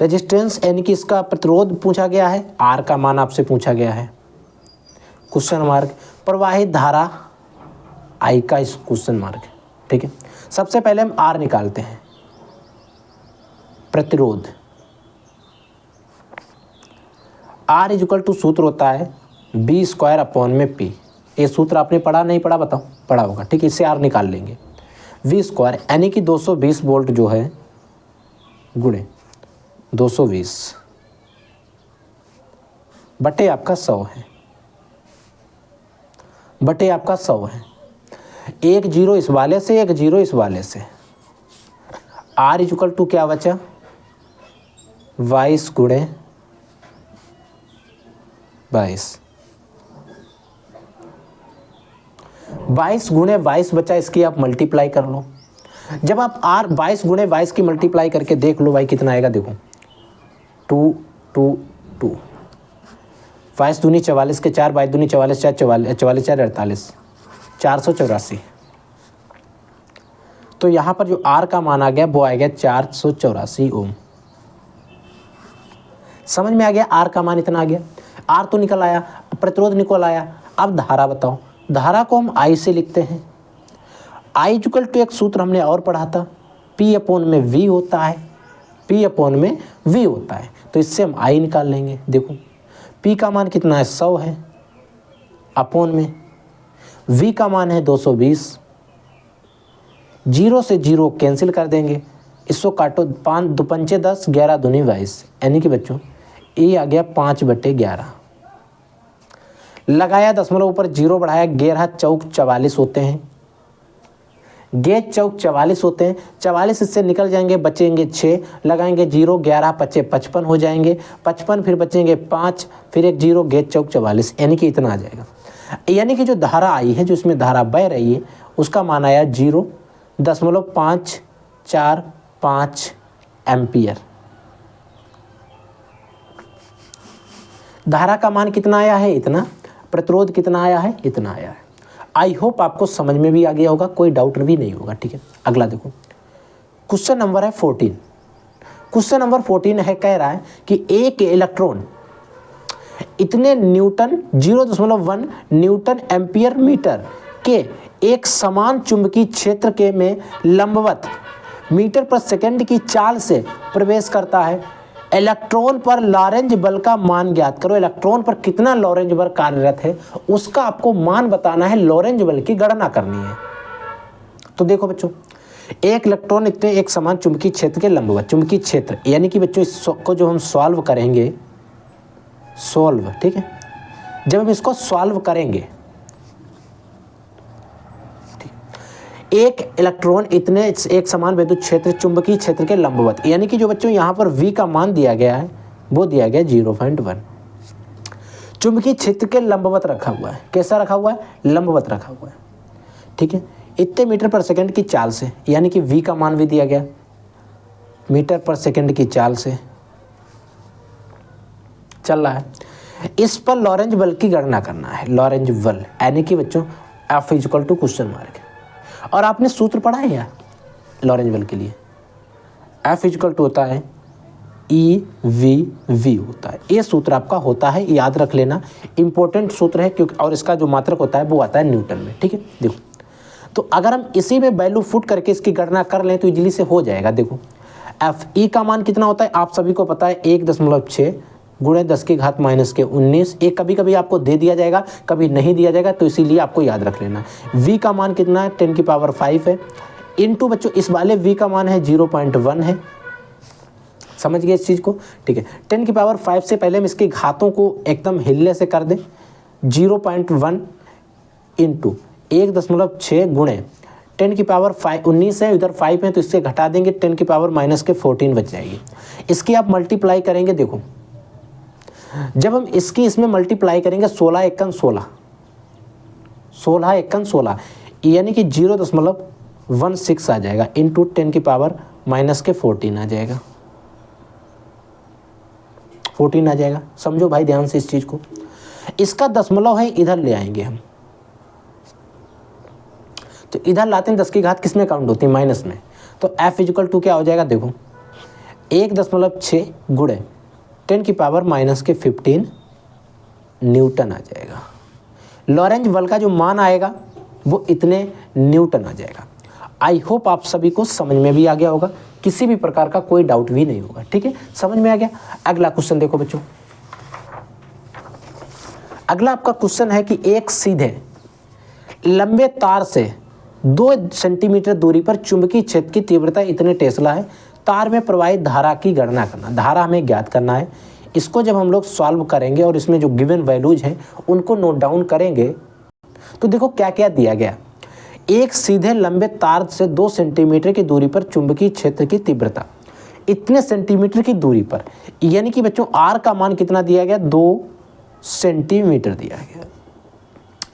रेजिस्टेंस यानी कि इसका प्रतिरोध पूछा गया है, आर का मान आपसे पूछा गया है, क्वेश्चन मार्क, प्रवाहित धारा आई का इस क्वेश्चन मार्क, ठीक है। सबसे पहले हम आर निकालते हैं, प्रतिरोध, आर इक्वल टू सूत्र होता है बी स्क्वायर अपॉन में पी। ये सूत्र आपने पढ़ा नहीं पढ़ा बताओ, पढ़ा होगा, ठीक है। इससे आर निकाल लेंगे, वी स्क्वायर यानी कि 220 वोल्ट जो है गुणे 220 बटे आपका 100 है, बटे आपका 100 है। एक जीरो इस वाले से, एक जीरो इस वाले से। R इक्वल टू क्या बचा 22 गुणे 22, 22 गुणे 22 बचा, इसकी आप मल्टीप्लाई कर लो। जब आप R 22 गुणे 22 की मल्टीप्लाई करके देख लो भाई कितना आएगा, देखो 2 2 2, 22 दूनी 44 के 4, 22 दूनी 44 4, 44 4 48, 484। तो यहाँ पर जो R का मान आ गया वो आ गया 484 ओम। समझ में आ गया, R का मान इतना आ गया। R तो निकल आया, प्रतिरोध निकल आया। अब धारा बताओ, धारा को हम I से लिखते हैं। I इक्वल टू एक सूत्र हमने और पढ़ा था, P अपॉन में V होता है, P अपॉन में V होता है। तो इससे हम I निकाल लेंगे। देखो P का मान कितना है 100 है, अपॉन में V का मान है 220। जीरो से जीरो कैंसिल कर देंगे, इसको काटो, 5 2 पंचे 10, 11 दूनी 22, यानी कि बच्चों ये आ गया 5/11। लगाया दशमलव ऊपर जीरो बढ़ाया, 11 चौक 44 होते हैं, 11 चौक 44 होते हैं। 44 इससे निकल जाएंगे, बचेंगे 6, लगाएंगे जीरो, 11 पचे 55 हो जाएंगे, 55 फिर बचेंगे 5, फिर एक जीरो, 11 चौक 44, यानी कि इतना आ जाएगा। यानी कि जो धारा आई है, जो इसमें धारा बह रही है, उसका मान आया 0.545 एम्पियर। धारा का मान कितना आया है, इतना। प्रतिरोध कितना आया है, इतना आया है। आई होप आपको समझ में भी आ गया होगा, कोई डाउट भी नहीं होगा। ठीक है, अगला देखो, क्वेश्चन नंबर है 14। क्वेश्चन नंबर 14 है, कह रहा है कि एक इलेक्ट्रॉन इतने न्यूटन 0.1 न्यूटन एम्पियर मीटर के एक समान चुंबकीय क्षेत्र के में लंबवत मीटर पर सेकंड की चाल से प्रवेश करता है। इलेक्ट्रॉन पर लॉरेंज बल का मान ज्ञात करो। इलेक्ट्रॉन पर कितना लॉरेंज बल कार्यरत है उसका आपको मान बताना है, लॉरेंज बल की गणना करनी है। तो देखो बच्चों, एक इलेक्ट्रॉन इतने एक समान चुंबकीय क्षेत्र के लंबवत, चुंबकीय क्षेत्र यानी कि बच्चों इसको जो हम सॉल्व करेंगे, सॉल्व, ठीक है, जब हम इसको सॉल्व करेंगे, एक इलेक्ट्रॉन इतने एक समान विद्युत क्षेत्र चुंबकीय क्षेत्र के लंबवत, यानी कि जो बच्चों यहाँ पर V का मान दिया गया है वो दिया गया 0.1, चुंबकीय क्षेत्र के लंबवत रखा हुआ है। कैसा रखा हुआ है, लंबवत रखा हुआ है। ठीक है, इतने मीटर पर सेकंड की चाल से, यानी कि V का मान भी दिया गया मीटर पर सेकंड की चाल से चल रहा है। इस पर लॉरेंज बल की गणना करना है, लॉरेंज बल, यानी कि बच्चों F equal to question mark. और आपने सूत्र पढ़ा है यार लॉरेंज बल के लिए, F इक्वल टू होता है EV होता है। ये सूत्र आपका होता है, याद रख लेना, इंपॉर्टेंट सूत्र है क्योंकि, और इसका जो मात्रक होता है वो आता है न्यूटन में। ठीक है, देखो तो अगर हम इसी में वैल्यू फुट करके इसकी गणना कर लें तो इजीली से हो जाएगा। देखो FE का मान कितना होता है, आप सभी को पता है 1.6 गुणे 10 की घात माइनस के 19। एक कभी कभी आपको दे दिया जाएगा, कभी नहीं दिया जाएगा, तो इसीलिए आपको याद रख लेना। V का मान कितना है, 10 की पावर 5 है, इनटू बच्चों इस वाले V का मान है 0.1 है। समझ गए इस चीज़ को, ठीक है। 10 की पावर 5 से पहले हम इसकी घातों को एकदम हिलने से कर दें, 0.1 इंटू 1.6 गुणे 10 की पावर 19 है, इधर 5 है तो इससे घटा देंगे, 10 की पावर माइनस के 14 बच जाएगी। इसकी आप मल्टीप्लाई करेंगे, देखो जब हम इसकी इसमें मल्टीप्लाई करेंगे 16 एकन 16, 16 एकन 16, यानी कि 0.16 आ जाएगा, इंटू 10 की पावर माइनस के 14 आ जाएगा, 14 आ जाएगा। समझो भाई ध्यान से इस चीज को, इसका दशमलव है इधर ले आएंगे हम, तो इधर लाते हैं 10 की घात किस में काउंट होती है, माइनस में। तो F इक्वल टू क्या हो जाएगा, देखो 1.6 गुणे 10 की पावर माइनस के 15 न्यूटन आ जाएगा। लॉरेंज बल का जो मान आएगा वो इतने न्यूटन आ जाएगा। आई होप आप सभी को समझ में भी आ गया होगा, किसी भी प्रकार का कोई डाउट भी नहीं होगा। ठीक है, समझ में आ गया। अगला क्वेश्चन देखो बच्चों, अगला आपका क्वेश्चन है कि एक सीधे लंबे तार से 2 सेंटीमीटर दूरी पर चुंबकीय क्षेत्र की तीव्रता इतने टेस्ला है, तार में प्रवाहित धारा की गणना करना, धारा हमें ज्ञात करना है। इसको जब हम लोग सॉल्व करेंगे और इसमें जो गिवन वैल्यूज हैं उनको नोट डाउन करेंगे तो देखो क्या क्या दिया गया। एक सीधे लंबे तार से 2 सेंटीमीटर की दूरी पर चुंबकीय क्षेत्र की तीव्रता, इतने सेंटीमीटर की दूरी पर, यानी कि बच्चों आर का मान कितना दिया गया, 2 सेंटीमीटर दिया गया।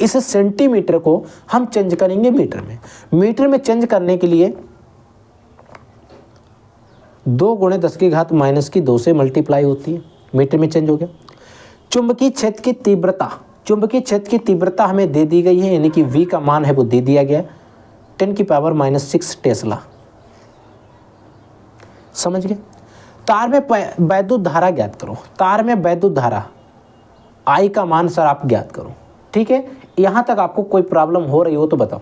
इस सेंटीमीटर को हम चेंज करेंगे मीटर में। मीटर में चेंज करने के लिए 2 × 10⁻² से मल्टीप्लाई होती है, मीटर में चेंज हो गया। चुंबकीय क्षेत्र की तीव्रता, चुंबकीय क्षेत्र की तीव्रता हमें दे दी गई है, यानी कि V का मान है वो दे दिया गया 10⁻⁻6 टेस्ला। समझ गए। तार में वैद्युत धारा ज्ञात करो। तार में वैद्युत धारा I का मान सर आप ज्ञात करो। ठीक है, यहां तक आपको कोई प्रॉब्लम हो रही हो तो बताओ,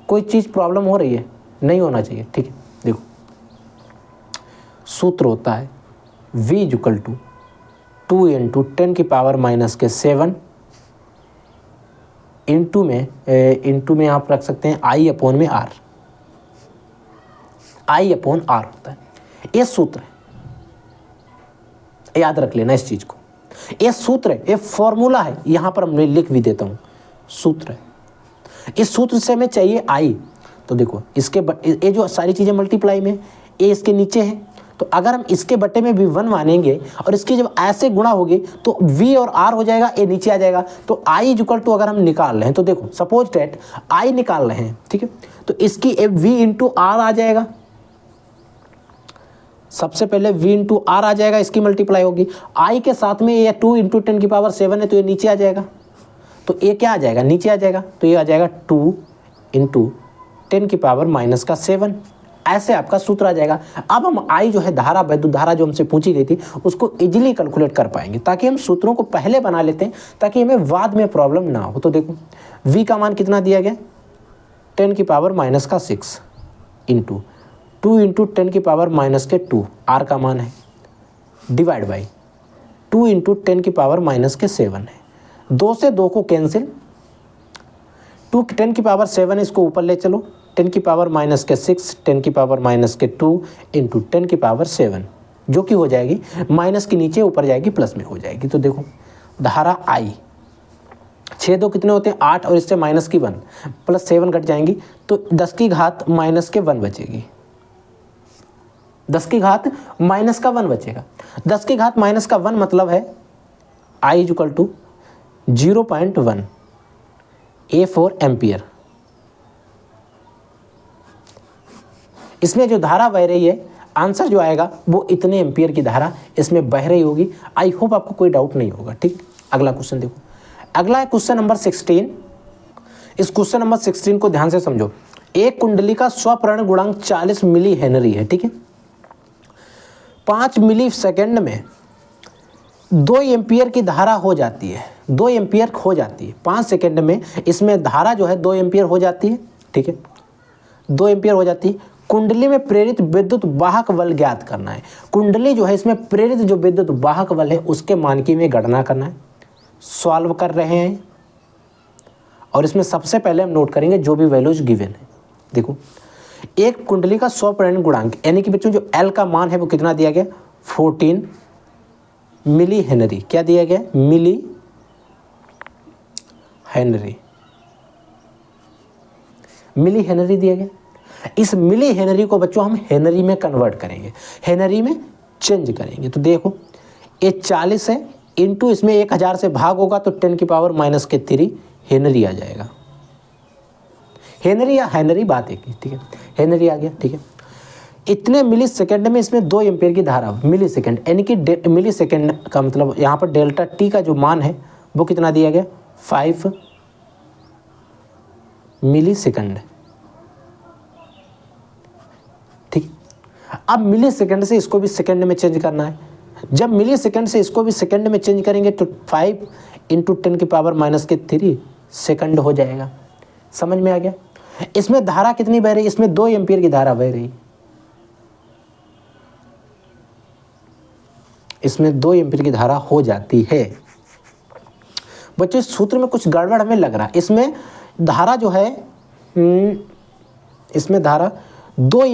कोई चीज प्रॉब्लम हो रही है, नहीं होना चाहिए। ठीक है, देखो सूत्र होता है V = 2 × 10⁻⁻7 इंटू में आप रख सकते हैं I/R, I/R होता है। ये सूत्र है, याद रख लेना इस चीज को। ये सूत्र है, ये फॉर्मूला है, यहां पर मैं लिख भी देता हूं, सूत्र है। इस सूत्र से हमें चाहिए I, तो देखो इसके ये जो सारी चीजें मल्टीप्लाई में, ये इसके नीचे है, तो अगर हम इसके बट्टे में भी 1 मानेंगे और इसकी जब ऐसे गुणा होगी तो V और R हो जाएगा, ये नीचे आ जाएगा। तो I = अगर हम निकाल रहे हैं तो देखो सपोज डेट I निकाल रहे हैं, ठीक है, तो इसकी V × R आ जाएगा। सबसे पहले V × R आ जाएगा, इसकी मल्टीप्लाई होगी I के साथ में, ये 2 × 10⁻7 है तो ये नीचे आ जाएगा, तो ये क्या आ जाएगा, नीचे आ जाएगा, तो ये आ जाएगा 2 × 10⁻⁻7। ऐसे आपका सूत्र आ जाएगा। अब हम I जो है धारा, वैद्युत धारा जो हमसे पूछी गई थी, उसको इजीली कैलकुलेट कर पाएंगे, ताकि हम सूत्रों को पहले बना लेते हैं ताकि हमें बाद में प्रॉब्लम ना हो। तो देखो V का मान कितना दिया गया, 10⁻⁻6 इंटू 2 × 10⁻⁻2 R का मान है, डिवाइड बाई 2 × 10⁻⁻7 है। 2 से 2 को कैंसिल, 2 10⁻7 इसको ऊपर ले चलो, 10⁻⁻6 10⁻⁻2 इंटू 10⁻7, जो कि हो जाएगी माइनस के नीचे ऊपर जाएगी, प्लस में हो जाएगी। तो देखो धारा I, 6 2 कितने होते हैं 8, और इससे माइनस की 1 प्लस 7 घट जाएंगी, तो 10⁻⁻1 बचेगी, 10⁻⁻1 बचेगा। 10⁻⁻1 मतलब है I = 0.1 A4 एम्पियर। इसमें जो धारा बह रही है, आंसर जो आएगा वो इतने एम्पियर की धारा इसमें बह रही होगी। आई होप आपको कोई डाउट नहीं होगा। ठीक, अगला क्वेश्चन देखो। अगला है क्वेश्चन नंबर 16। इस क्वेश्चन नंबर 16 को ध्यान से समझो। एक कुंडली का स्वपरागण गुणांक 40 मिली हेनरी है। ठीक है, 5 मिली सेकेंड में 2 एम्पियर की धारा हो जाती है, 2 एम्पियर हो जाती है 5 सेकेंड में। इसमें धारा जो है 2 एम्पियर हो जाती है। ठीक है, 2 एम्पियर हो जाती है। कुंडली में प्रेरित विद्युत वाहक बल ज्ञात करना है। कुंडली जो है इसमें प्रेरित जो विद्युत वाहक बल है उसके मान की में गणना करना है। सॉल्व कर रहे हैं और इसमें सबसे पहले हम नोट करेंगे जो भी वैल्यूज गिवन है। देखो, एक कुंडली का स्वपरागण गुणांक यानी कि बच्चों जो L का मान है वो कितना दिया गया, 14 मिली हेनरी। क्या दिया गया, मिली हेनरी, मिली हेनरी दिया गया। इस मिली हेनरी को बच्चों हम हेनरी में कन्वर्ट करेंगे, हेनरी में चेंज करेंगे। तो देखो ये 40 है, इंटू इसमें 1000 से भाग होगा तो 10⁻⁻3 हेनरी आ जाएगा। हेनरी या हेनरी बात एक ही। ठीक है, हेनरी आ गया। ठीक है, इतने मिली सेकेंड में इसमें 2 एम्पियर की धारा, मिली सेकेंड यानी कि मिली सेकेंड का मतलब यहाँ पर डेल्टा टी का जो मान है वो कितना दिया गया, 5 मिली सेकेंड। ठीक, अब मिली सेकेंड से इसको भी सेकेंड में चेंज करना है। जब मिली सेकेंड से इसको भी सेकेंड में चेंज करेंगे तो 5 × 10⁻⁻3 सेकंड हो जाएगा। समझ में आ गया। इसमें धारा कितनी बह रही है, इसमें 2 एम्पियर की धारा बह रही, इसमें 2 एम्पियर की धारा हो जाती है। बच्चों इस सूत्र में कुछ गड़बड़ हमें लग रहा है। इसमें धारा जो है, इसमें धारा 2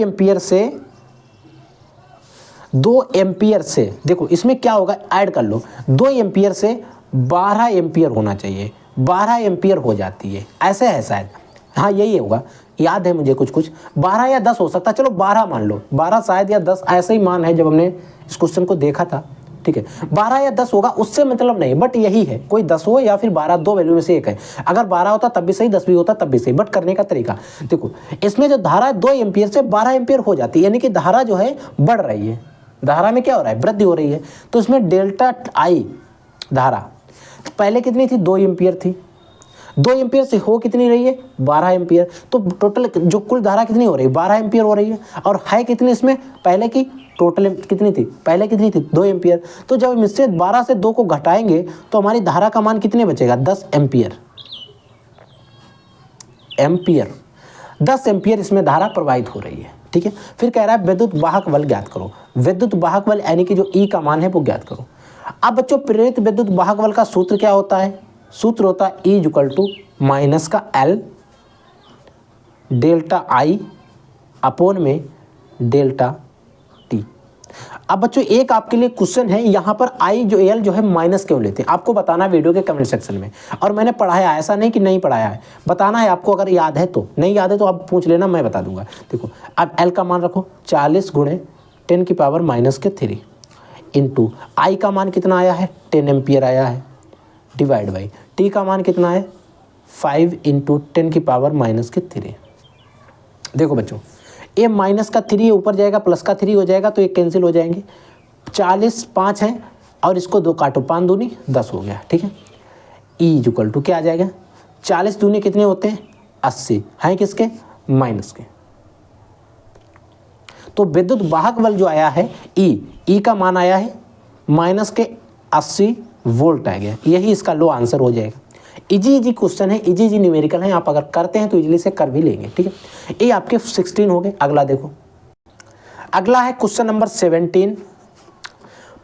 एम्पियर से देखो इसमें क्या होगा, ऐड कर लो, 2 एम्पियर से 12 एम्पियर होना चाहिए। 12 एम्पियर हो जाती है, ऐसे है शायद, हाँ यही होगा, याद है मुझे कुछ 12 या 10 हो सकता है, चलो 12 मान लो, 12 शायद या 10 ऐसे ही मान है जब हमने इस क्वेश्चन को देखा था, ठीक है 12 या 10 होगा, उससे मतलब नहीं, बट यही है, कोई 10 हो या फिर 12, दो वैल्यू में से एक है, अगर 12 होता तब भी सही, 10 भी होता तब भी सही, बट करने का तरीका देखो, इसमें जो धारा है 2 एम्पियर से 12 एम्पियर हो जाती है, यानी कि धारा जो है बढ़ रही है, धारा में क्या हो रहा है, वृद्धि हो रही है, तो इसमें डेल्टा आई धारा पहले कितनी थी, 2 एम्पियर थी, 2 एम्पियर से हो कितनी रही है, 12 एम्पियर, तो टोटल जो कुल धारा कितनी हो रही है, 12 एम्पियर हो रही है, और है कितनी इसमें, पहले की टोटल कितनी थी, पहले कितनी थी, 2 एम्पियर, तो जब हम इससे 12 से 2 को घटाएंगे तो हमारी धारा का मान कितने बचेगा, 10 एम्पियर, 10 एम्पियर इसमें धारा प्रवाहित हो रही है, ठीक है। फिर कह रहा है विद्युत वाहक बल ज्ञात करो, विद्युत वाहक बल यानी कि जो ई का मान है वो ज्ञात करो। अब बच्चों प्रेरित विद्युत वाहक बल का सूत्र क्या होता है, सूत्र होता है E = माइनस का L डेल्टा I अपॉन में डेल्टा T। अब बच्चों एक आपके लिए क्वेश्चन है, यहाँ पर I जो L जो है माइनस क्यों लेते हैं, आपको बताना है वीडियो के कमेंट सेक्शन में, और मैंने पढ़ाया, ऐसा नहीं कि नहीं पढ़ाया है, बताना है आपको, अगर याद है तो, नहीं याद है तो आप पूछ लेना, मैं बता दूंगा। देखो अब L का मान रखो 40 × 10⁻³ इंटू I का मान कितना आया है, 10 एम्पियर आया है, डिवाइड बाई T का मान कितना है, 5 × 10⁻³ देखो बच्चों ये माइनस का 3 ऊपर जाएगा, प्लस का 3 हो जाएगा, तो ये कैंसिल हो जाएंगे, 40 5 है और इसको 2 काटो, 5 दूनी 10 हो गया, ठीक है। E = क्या आ जाएगा, 40 दूनी कितने होते हैं, 80 हैं किसके, माइनस के, तो विद्युत वाहक बल जो आया है E का मान आया है माइनस के 80 वोल्ट आ गया, यही इसका लो आंसर हो जाएगा। इजी क्वेश्चन है, इजी न्यूमेरिकल है, आप अगर करते हैं तो इजीली से कर भी लेंगे, ठीक है। ये आपके 16 हो गए। अगला देखो, अगला है क्वेश्चन नंबर 17।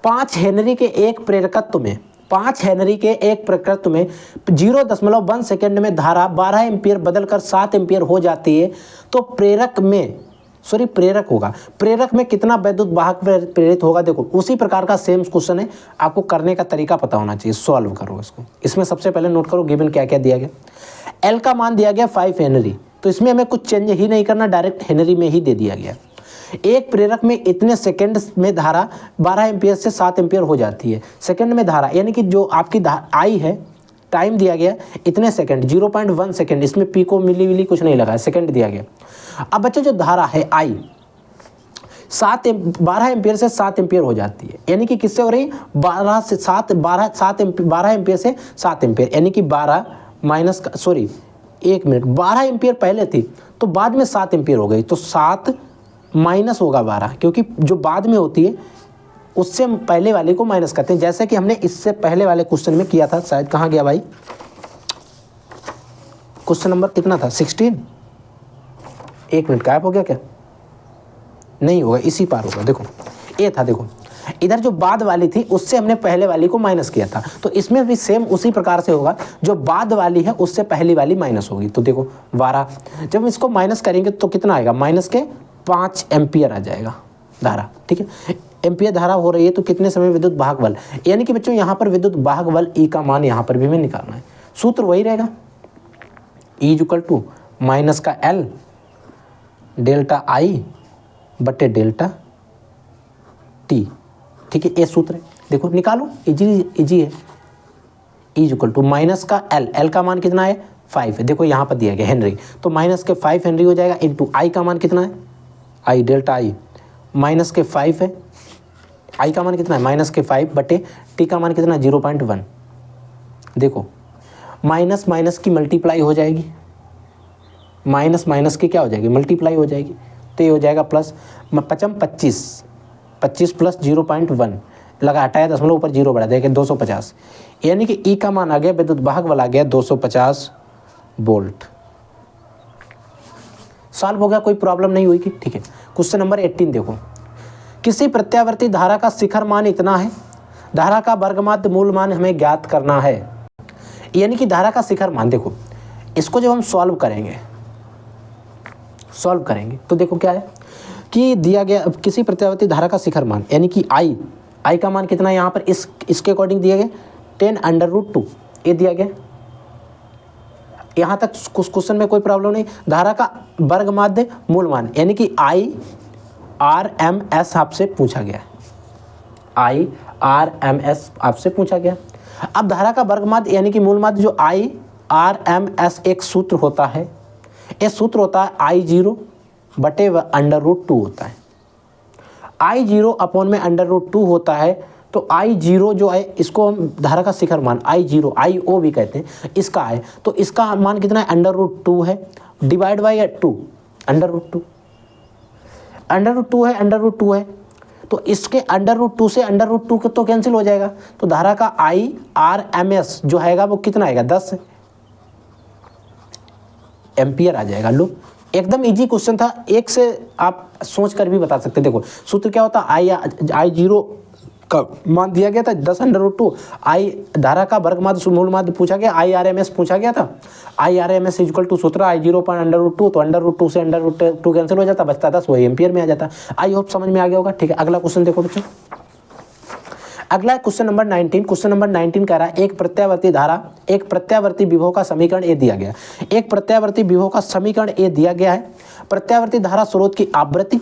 5 हेनरी के एक प्रेरकत्व में 5 हेनरी के एक प्रेरकत्व में 0.1 सेकेंड में धारा 12 एम्पियर बदलकर 7 एम्पियर हो जाती है, तो प्रेरक में कितना विद्युत वाहक प्रेरित होगा। देखो उसी प्रकार का सेम क्वेश्चन है, आपको करने का तरीका पता होना चाहिए, सॉल्व करो इसको। इसमें सबसे पहले नोट करो गिवन क्या क्या दिया गया। एल का मान दिया गया 5 हेनरी, तो इसमें हमें कुछ चेंज ही नहीं करना, डायरेक्ट हेनरी में ही दे दिया गया। एक प्रेरक में इतने सेकंड में धारा 12 एम्पियर से 7 एम्पियर हो जाती है। सेकंड में धारा यानी कि जो आपकी आई है, टाइम दिया गया इतने सेकंड, 0.1 सेकंड, इसमें पिको मिली विली कुछ नहीं लगा है, सेकंड दिया गया। अब बच्चे जो धारा है आई 12 एम्पियर से 7 एम्पियर हो जाती है, यानी कि किससे हो रही, 12 से 7 12 एम्पियर से 7 एम्पियर, यानी कि 12 माइनस का 12 एम्पियर पहले थी, तो बाद में 7 एम्पियर हो गई, तो 7 माइनस होगा 12, क्योंकि जो बाद में होती है उससे हम पहले वाले को माइनस करते हैं, जैसे कि हमने इससे पहले वाले क्वेश्चन में किया था। शायद कहाँ गया भाई, क्वेश्चन नंबर कितना था, 16। 1 मिनट गायब हो गया क्या, नहीं होगा, इसी पार होगा। देखो ये था, देखो इधर जो बाद वाली थी उससे हमने पहले वाली को माइनस किया था, तो इसमें भी सेम उसी प्रकार से होगा, जो बाद वाली है उससे पहली वाली माइनस होगी। तो देखो 12, जब हम इसको माइनस करेंगे तो कितना आएगा, माइनस के 5 एम्पियर आ जाएगा धारा, ठीक है। एम्पियर धारा हो रही है तो कितने समय विद्युत वाहक बल, यानी कि बच्चों यहाँ पर विद्युत वाहक बल ई का मान यहाँ पर भी हमें निकालना है। सूत्र वही रहेगा, E = माइनस का L डेल्टा I बटे डेल्टा T, ठीक है, ये सूत्र है। देखो निकालो, इजी है। E = माइनस का L का मान कितना है, 5 है, देखो यहाँ पर दिया गया हेनरी, तो माइनस के 5 हेनरी हो जाएगा, इंटू I का मान कितना है, I डेल्टा I माइनस के 5 है, I का मान कितना है, माइनस के 5 बटे T का मान कितना है, 0.1। देखो माइनस माइनस की मल्टीप्लाई हो जाएगी, माइनस माइनस की क्या हो जाएगी, मल्टीप्लाई हो जाएगी, तो ये हो जाएगा प्लस 25 प्लस 0.1 लगा, हटाया दशमलव ऊपर 0 बढ़ा देगा 250, यानी कि E का मान आ गया, विद्युत वाहक बल आ गया 250 वोल्ट। सॉल्व हो गया, कोई प्रॉब्लम नहीं हुई कि, ठीक है। क्वेश्चन नंबर 18 देखो, किसी प्रत्यावर्ती धारा का शिखर मान इतना है, धारा का वर्गमाध्य मूल मान हमें ज्ञात करना है, यानी कि धारा का शिखर मान। देखो इसको जब हम सॉल्व करेंगे तो देखो क्या है कि दिया गया किसी प्रत्यावर्ती धारा का शिखर मान, यानी कि आई का मान कितना है यहाँ पर, इसके अकॉर्डिंग दिया गया 10√2, ये दिया गया यहाँ तक कुछ क्वेश्चन में कोई प्रॉब्लम नहीं। धारा का वर्ग माध्य मूल मान यानी कि IRMS आपसे पूछा गया, IRMS आपसे पूछा गया। अब धारा का वर्ग माध्य यानी कि मूल माध्य जो IRMS एक सूत्र होता है, ये सूत्र होता है I0 बटे √2 होता है। I0 अपॉन में √2 होता है। तो I0 जो है इसको हम धारा का शिखर मान I0 IO भी कहते हैं, इसका है तो इसका मान कितना है √2 है, डिवाइड बाई 2 √2 है तो इसके √2 से √2 के तो कैंसिल हो जाएगा। तो धारा का IRMS जो आएगा वो कितना आएगा 10 एम्पियर आ जाएगा। लो एकदम इजी क्वेश्चन था, एक से आप सोच कर भी बता सकते। देखो सूत्र क्या होता है, I0 का मान दिया गया था 10 √2, धारा का वर्ग माध्य मूल माध्य पूछा गया, IRMS पूछा गया था। IRMS इक्वल टू सूत्र I0 पर √2, तो √2 से √2 कैंसिल हो जाता, बचता 10, वही एम्पियर में आ जाता। आई होप समझ में आ गया होगा। ठीक है, अगला क्वेश्चन देखो बच्चों। अगला है क्वेश्चन नंबर 19। क्वेश्चन नंबर 19 कह रहा है एक प्रत्यावर्ती धारा, एक प्रत्यावर्ती विभव का समीकरण ए दिया गया। एक प्रत्यावर्ती विभव का समीकरण ए दिया गया है। प्रत्यावर्ती धारा स्रोत की आवृत्ति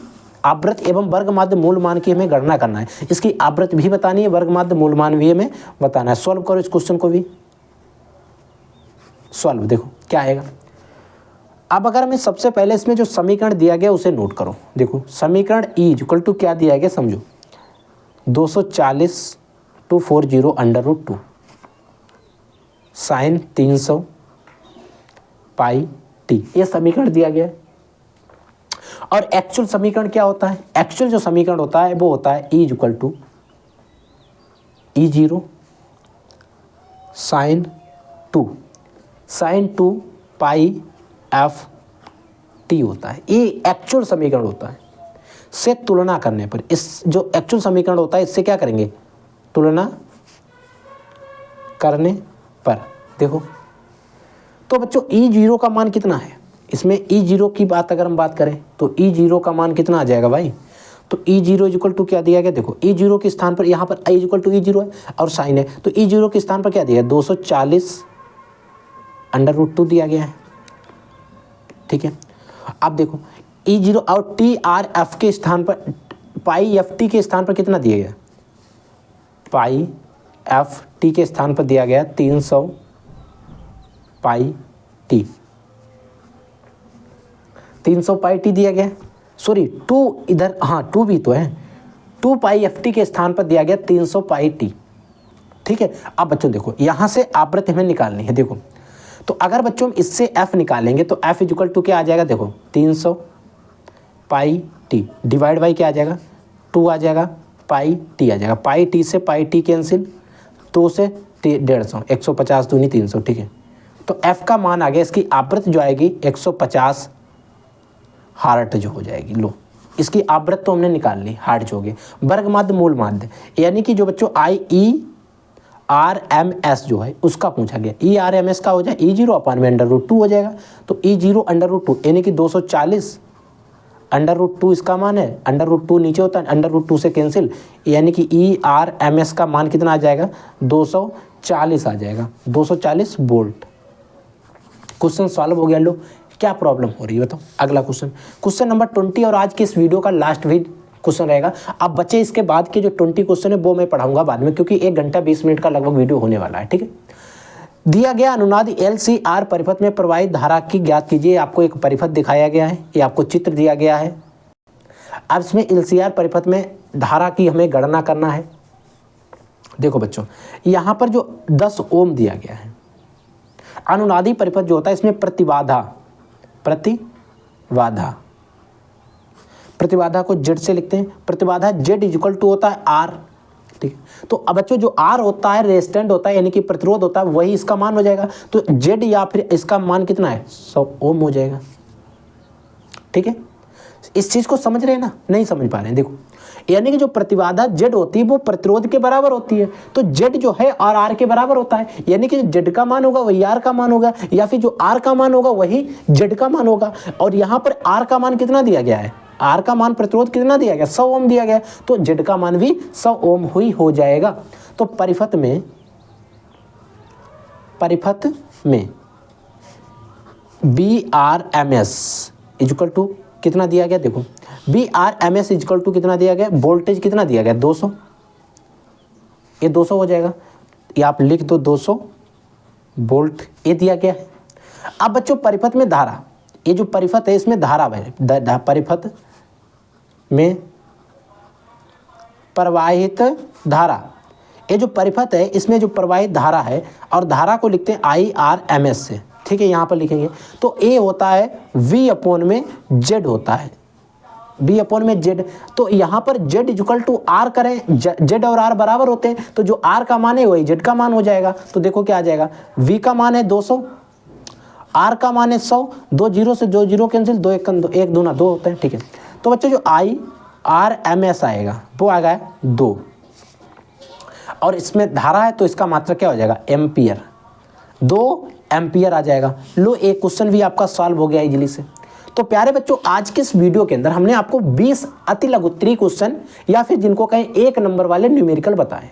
एवं वर्ग माध्य मूल मान की हमें गणना करना है। इसकी आवृत्ति भी बतानी है, वर्ग माध्य मूल मान भी हमें बताना है। सॉल्व करो इस क्वेश्चन को भी, सॉल्व देखो क्या आएगा। अब अगर हमें सबसे पहले इसमें जो समीकरण दिया गया उसे नोट करो। देखो समीकरण E इक्वल टू क्या दिया गया समझो, 240/240 √2 साइन 300 पाई टी, ये समीकरण दिया गया है। और एक्चुअल समीकरण क्या होता है, एक्चुअल जो समीकरण होता है वो होता है E equal to E0 sine 2 pi F T होता है। ये एक्चुअल समीकरण होता है। से तुलना करने पर इस जो एक्चुअल समीकरण होता है इससे क्या करेंगे, तुलना करने पर देखो तो बच्चों E0 का मान कितना है, इसमें E0 की बात अगर हम बात करें तो E0 का मान कितना आ जाएगा भाई। तो E0 इक्वल टू क्या दिया गया, देखो E0 के स्थान पर यहाँ पर I इक्वल टू E0 है और साइन है, तो E0 के स्थान पर क्या दिया है 240/√2 दिया गया है। ठीक है, अब देखो E0 और TRF के स्थान पर पाई FT के स्थान पर कितना दिया गया, पाई FT के स्थान पर दिया गया 300 पाई टी, 300 पाई टी दिया गया। सॉरी 2 इधर, हाँ 2 भी तो है, 2 पाई FT के स्थान पर दिया गया 300 पाई टी। ठीक है, अब बच्चों देखो यहाँ से आवृत्ति हमें निकालनी है। देखो तो अगर बच्चों हम इससे F निकालेंगे तो F इक्वल टू क्या आ जाएगा, देखो 300 पाई टी डिवाइड बाई क्या आ जाएगा 2 आ जाएगा, पाई टी आ जाएगा, पाई टी से पाई टी कैंसिल, 2 से 150, 150 दूनी 300। ठीक है, तो F का मान आ गया, इसकी आवृत्ति जो आएगी 150 हार्ट जो हो जाएगी। लो इसकी आवृत्ति तो हमने निकाल ली, हार्ट जो हो गई। वर्ग माध्य मूल माध्य यानी कि जो बच्चों IRMS जो है उसका पूछा गया। IRMS का हो जाए E0 अपान में √2 हो जाएगा। तो E0 √2 यानी कि 240 √2 इसका मान है, √2 नीचे होता है, √2 से कैंसिल, यानी कि IRMS का मान कितना आ जाएगा 240 आ जाएगा, 240 वोल्ट। क्वेश्चन सॉल्व हो गया। लो क्या प्रॉब्लम हो रही है बताओ। अगला क्वेश्चन, क्वेश्चन नंबर 20 और आज के इस वीडियो का लास्ट भी क्वेश्चन रहेगा। अब बच्चे इसके बाद के जो 20 क्वेश्चन है वो मैं पढ़ाऊंगा बाद में, क्योंकि 1 घंटा 20 मिनट का लगभग वीडियो होने वाला है। ठीक है, दिया गया अनुनाद LCR परिपथ में प्रवाहित धारा की ज्ञात कीजिए। आपको एक परिपथ दिखाया गया है, ये आपको चित्र दिया गया है। अब इसमें LCR परिपथ में धारा की हमें गणना करना है। देखो बच्चों यहाँ पर जो 10 ओम दिया गया है, अनुनादी परिपथ जो होता है इसमें प्रतिबाधा को Z से लिखते हैं। प्रतिबाधा Z इक्वल टू होता है R। ठीक है, तो अब बच्चों जो R होता है रेजिस्टेंट होता है यानी कि प्रतिरोध होता है, वही इसका मान हो जाएगा। तो Z या फिर इसका मान कितना है 100 ओम हो जाएगा। ठीक है, इस चीज को समझ रहे हैं ना, नहीं समझ पा रहे हैं। देखो यानी कि जो प्रतिबाधा Z होती है वो प्रतिरोध के बराबर होती है, तो Z जो है और R के बराबर होता है, यानी कि जो Z का मान होगा वही R का मान होगा, या फिर जो R का मान होगा वही Z का मान होगा। और यहाँ पर R का मान कितना दिया गया है, R का मान प्रतिरोध कितना दिया गया 100 ओम दिया गया, तो Z का मान भी 100 ओम ही हो जाएगा। तो परिपथ में BRMS इक्वल टू कितना दिया गया, देखो BRMS इक्वल टू कितना दिया गया, वोल्टेज कितना दिया गया 200, ये 200 हो जाएगा, ये आप लिख दो 200 वोल्ट, ये दिया गया है। अब बच्चों परिपथ में धारा, ये जो परिपथ है इसमें धारा है, परिपथ में प्रवाहित धारा, ये जो परिपथ है इसमें जो प्रवाहित धारा है, और धारा को लिखते हैं IRMS से, ठीक है, यहाँ पर लिखेंगे तो A होता है V अपॉन में Z होता है, B अपॉन में Z। तो यहाँ पर Z इक्वल टू R करें, Z और R बराबर होते हैं, तो जो R का मान है वही Z का मान हो जाएगा। तो देखो क्या आ जाएगा, V का मान है 200, R का मान है 100, 2 जीरो से 2 जीरो कैंसिल, 2 1 दूना 2 होता है, ठीक है। तो बच्चों जो IRMS आएगा वो आ गया 2, और इसमें धारा है तो इसका मात्रा क्या हो जाएगा, एम्पियर, 2 एम्पियर आ जाएगा। लो एक क्वेश्चन भी आपका सॉल्व हो गया इजीली से। तो प्यारे बच्चों आज के इस वीडियो के अंदर हमने आपको 20 अति लघुत्तरीय क्वेश्चन या फिर जिनको कहें 1 नंबर वाले न्यूमेरिकल बताए।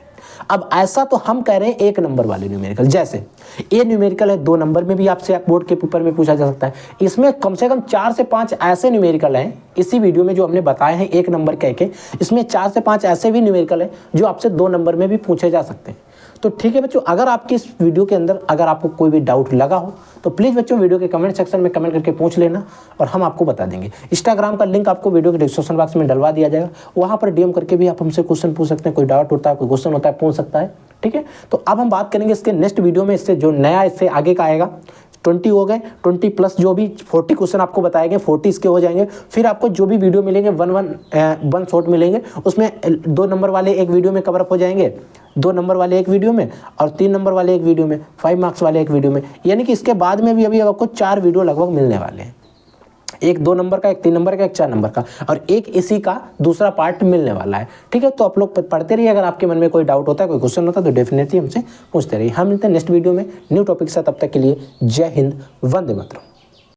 अब ऐसा तो हम कह रहे हैं 1 नंबर वाले न्यूमेरिकल, जैसे ये न्यूमेरिकल है 2 नंबर में भी आपसे बोर्ड के पेपर में पूछा जा सकता है। इसमें कम से कम 4 से 5 ऐसे न्यूमेरिकल हैं इसी वीडियो में जो हमने बताए हैं 1 नंबर कह के, इसमें 4 से 5 ऐसे भी न्यूमेरिकल है जो आपसे 2 नंबर में भी पूछे जा सकते हैं। तो ठीक है बच्चों, अगर आपकी इस वीडियो के अंदर अगर आपको कोई भी डाउट लगा हो तो प्लीज़ बच्चों वीडियो के कमेंट सेक्शन में कमेंट करके पूछ लेना और हम आपको बता देंगे। इंस्टाग्राम का लिंक आपको वीडियो के डिस्क्रिप्शन बॉक्स में डलवा दिया जाएगा, वहाँ पर DM करके भी आप हमसे क्वेश्चन पूछ सकते हैं, कोई डाउट होता है, कोई क्वेश्चन होता है, पूछ सकता है, ठीक है। तो अब हम बात करेंगे इसके नेक्स्ट वीडियो में, इससे जो नया इससे आगे का आएगा 20 हो गए, 20 प्लस जो भी 40 क्वेश्चन आपको बताए गए 40 इसके हो जाएंगे। फिर आपको जो भी वीडियो मिलेंगे 1 शॉट मिलेंगे, उसमें 2 नंबर वाले एक वीडियो में कवर अप हो जाएंगे, 2 नंबर वाले एक वीडियो में, और 3 नंबर वाले एक वीडियो में, 5 मार्क्स वाले एक वीडियो में। यानी कि इसके बाद में भी अभी आपको 4 वीडियो लगभग मिलने वाले हैं, एक 2 नंबर का, एक 3 नंबर का, एक 4 नंबर का, और एक इसी का दूसरा पार्ट मिलने वाला है, ठीक है। तो आप लोग पढ़ते रहिए, अगर आपके मन में कोई डाउट होता है, कोई क्वेश्चन होता है तो डेफिनेटली हमसे पूछते रहिए। हम मिलते हैं नेक्स्ट वीडियो में न्यू टॉपिक के साथ, तब तक के लिए जय हिंद, वंदे मातरम।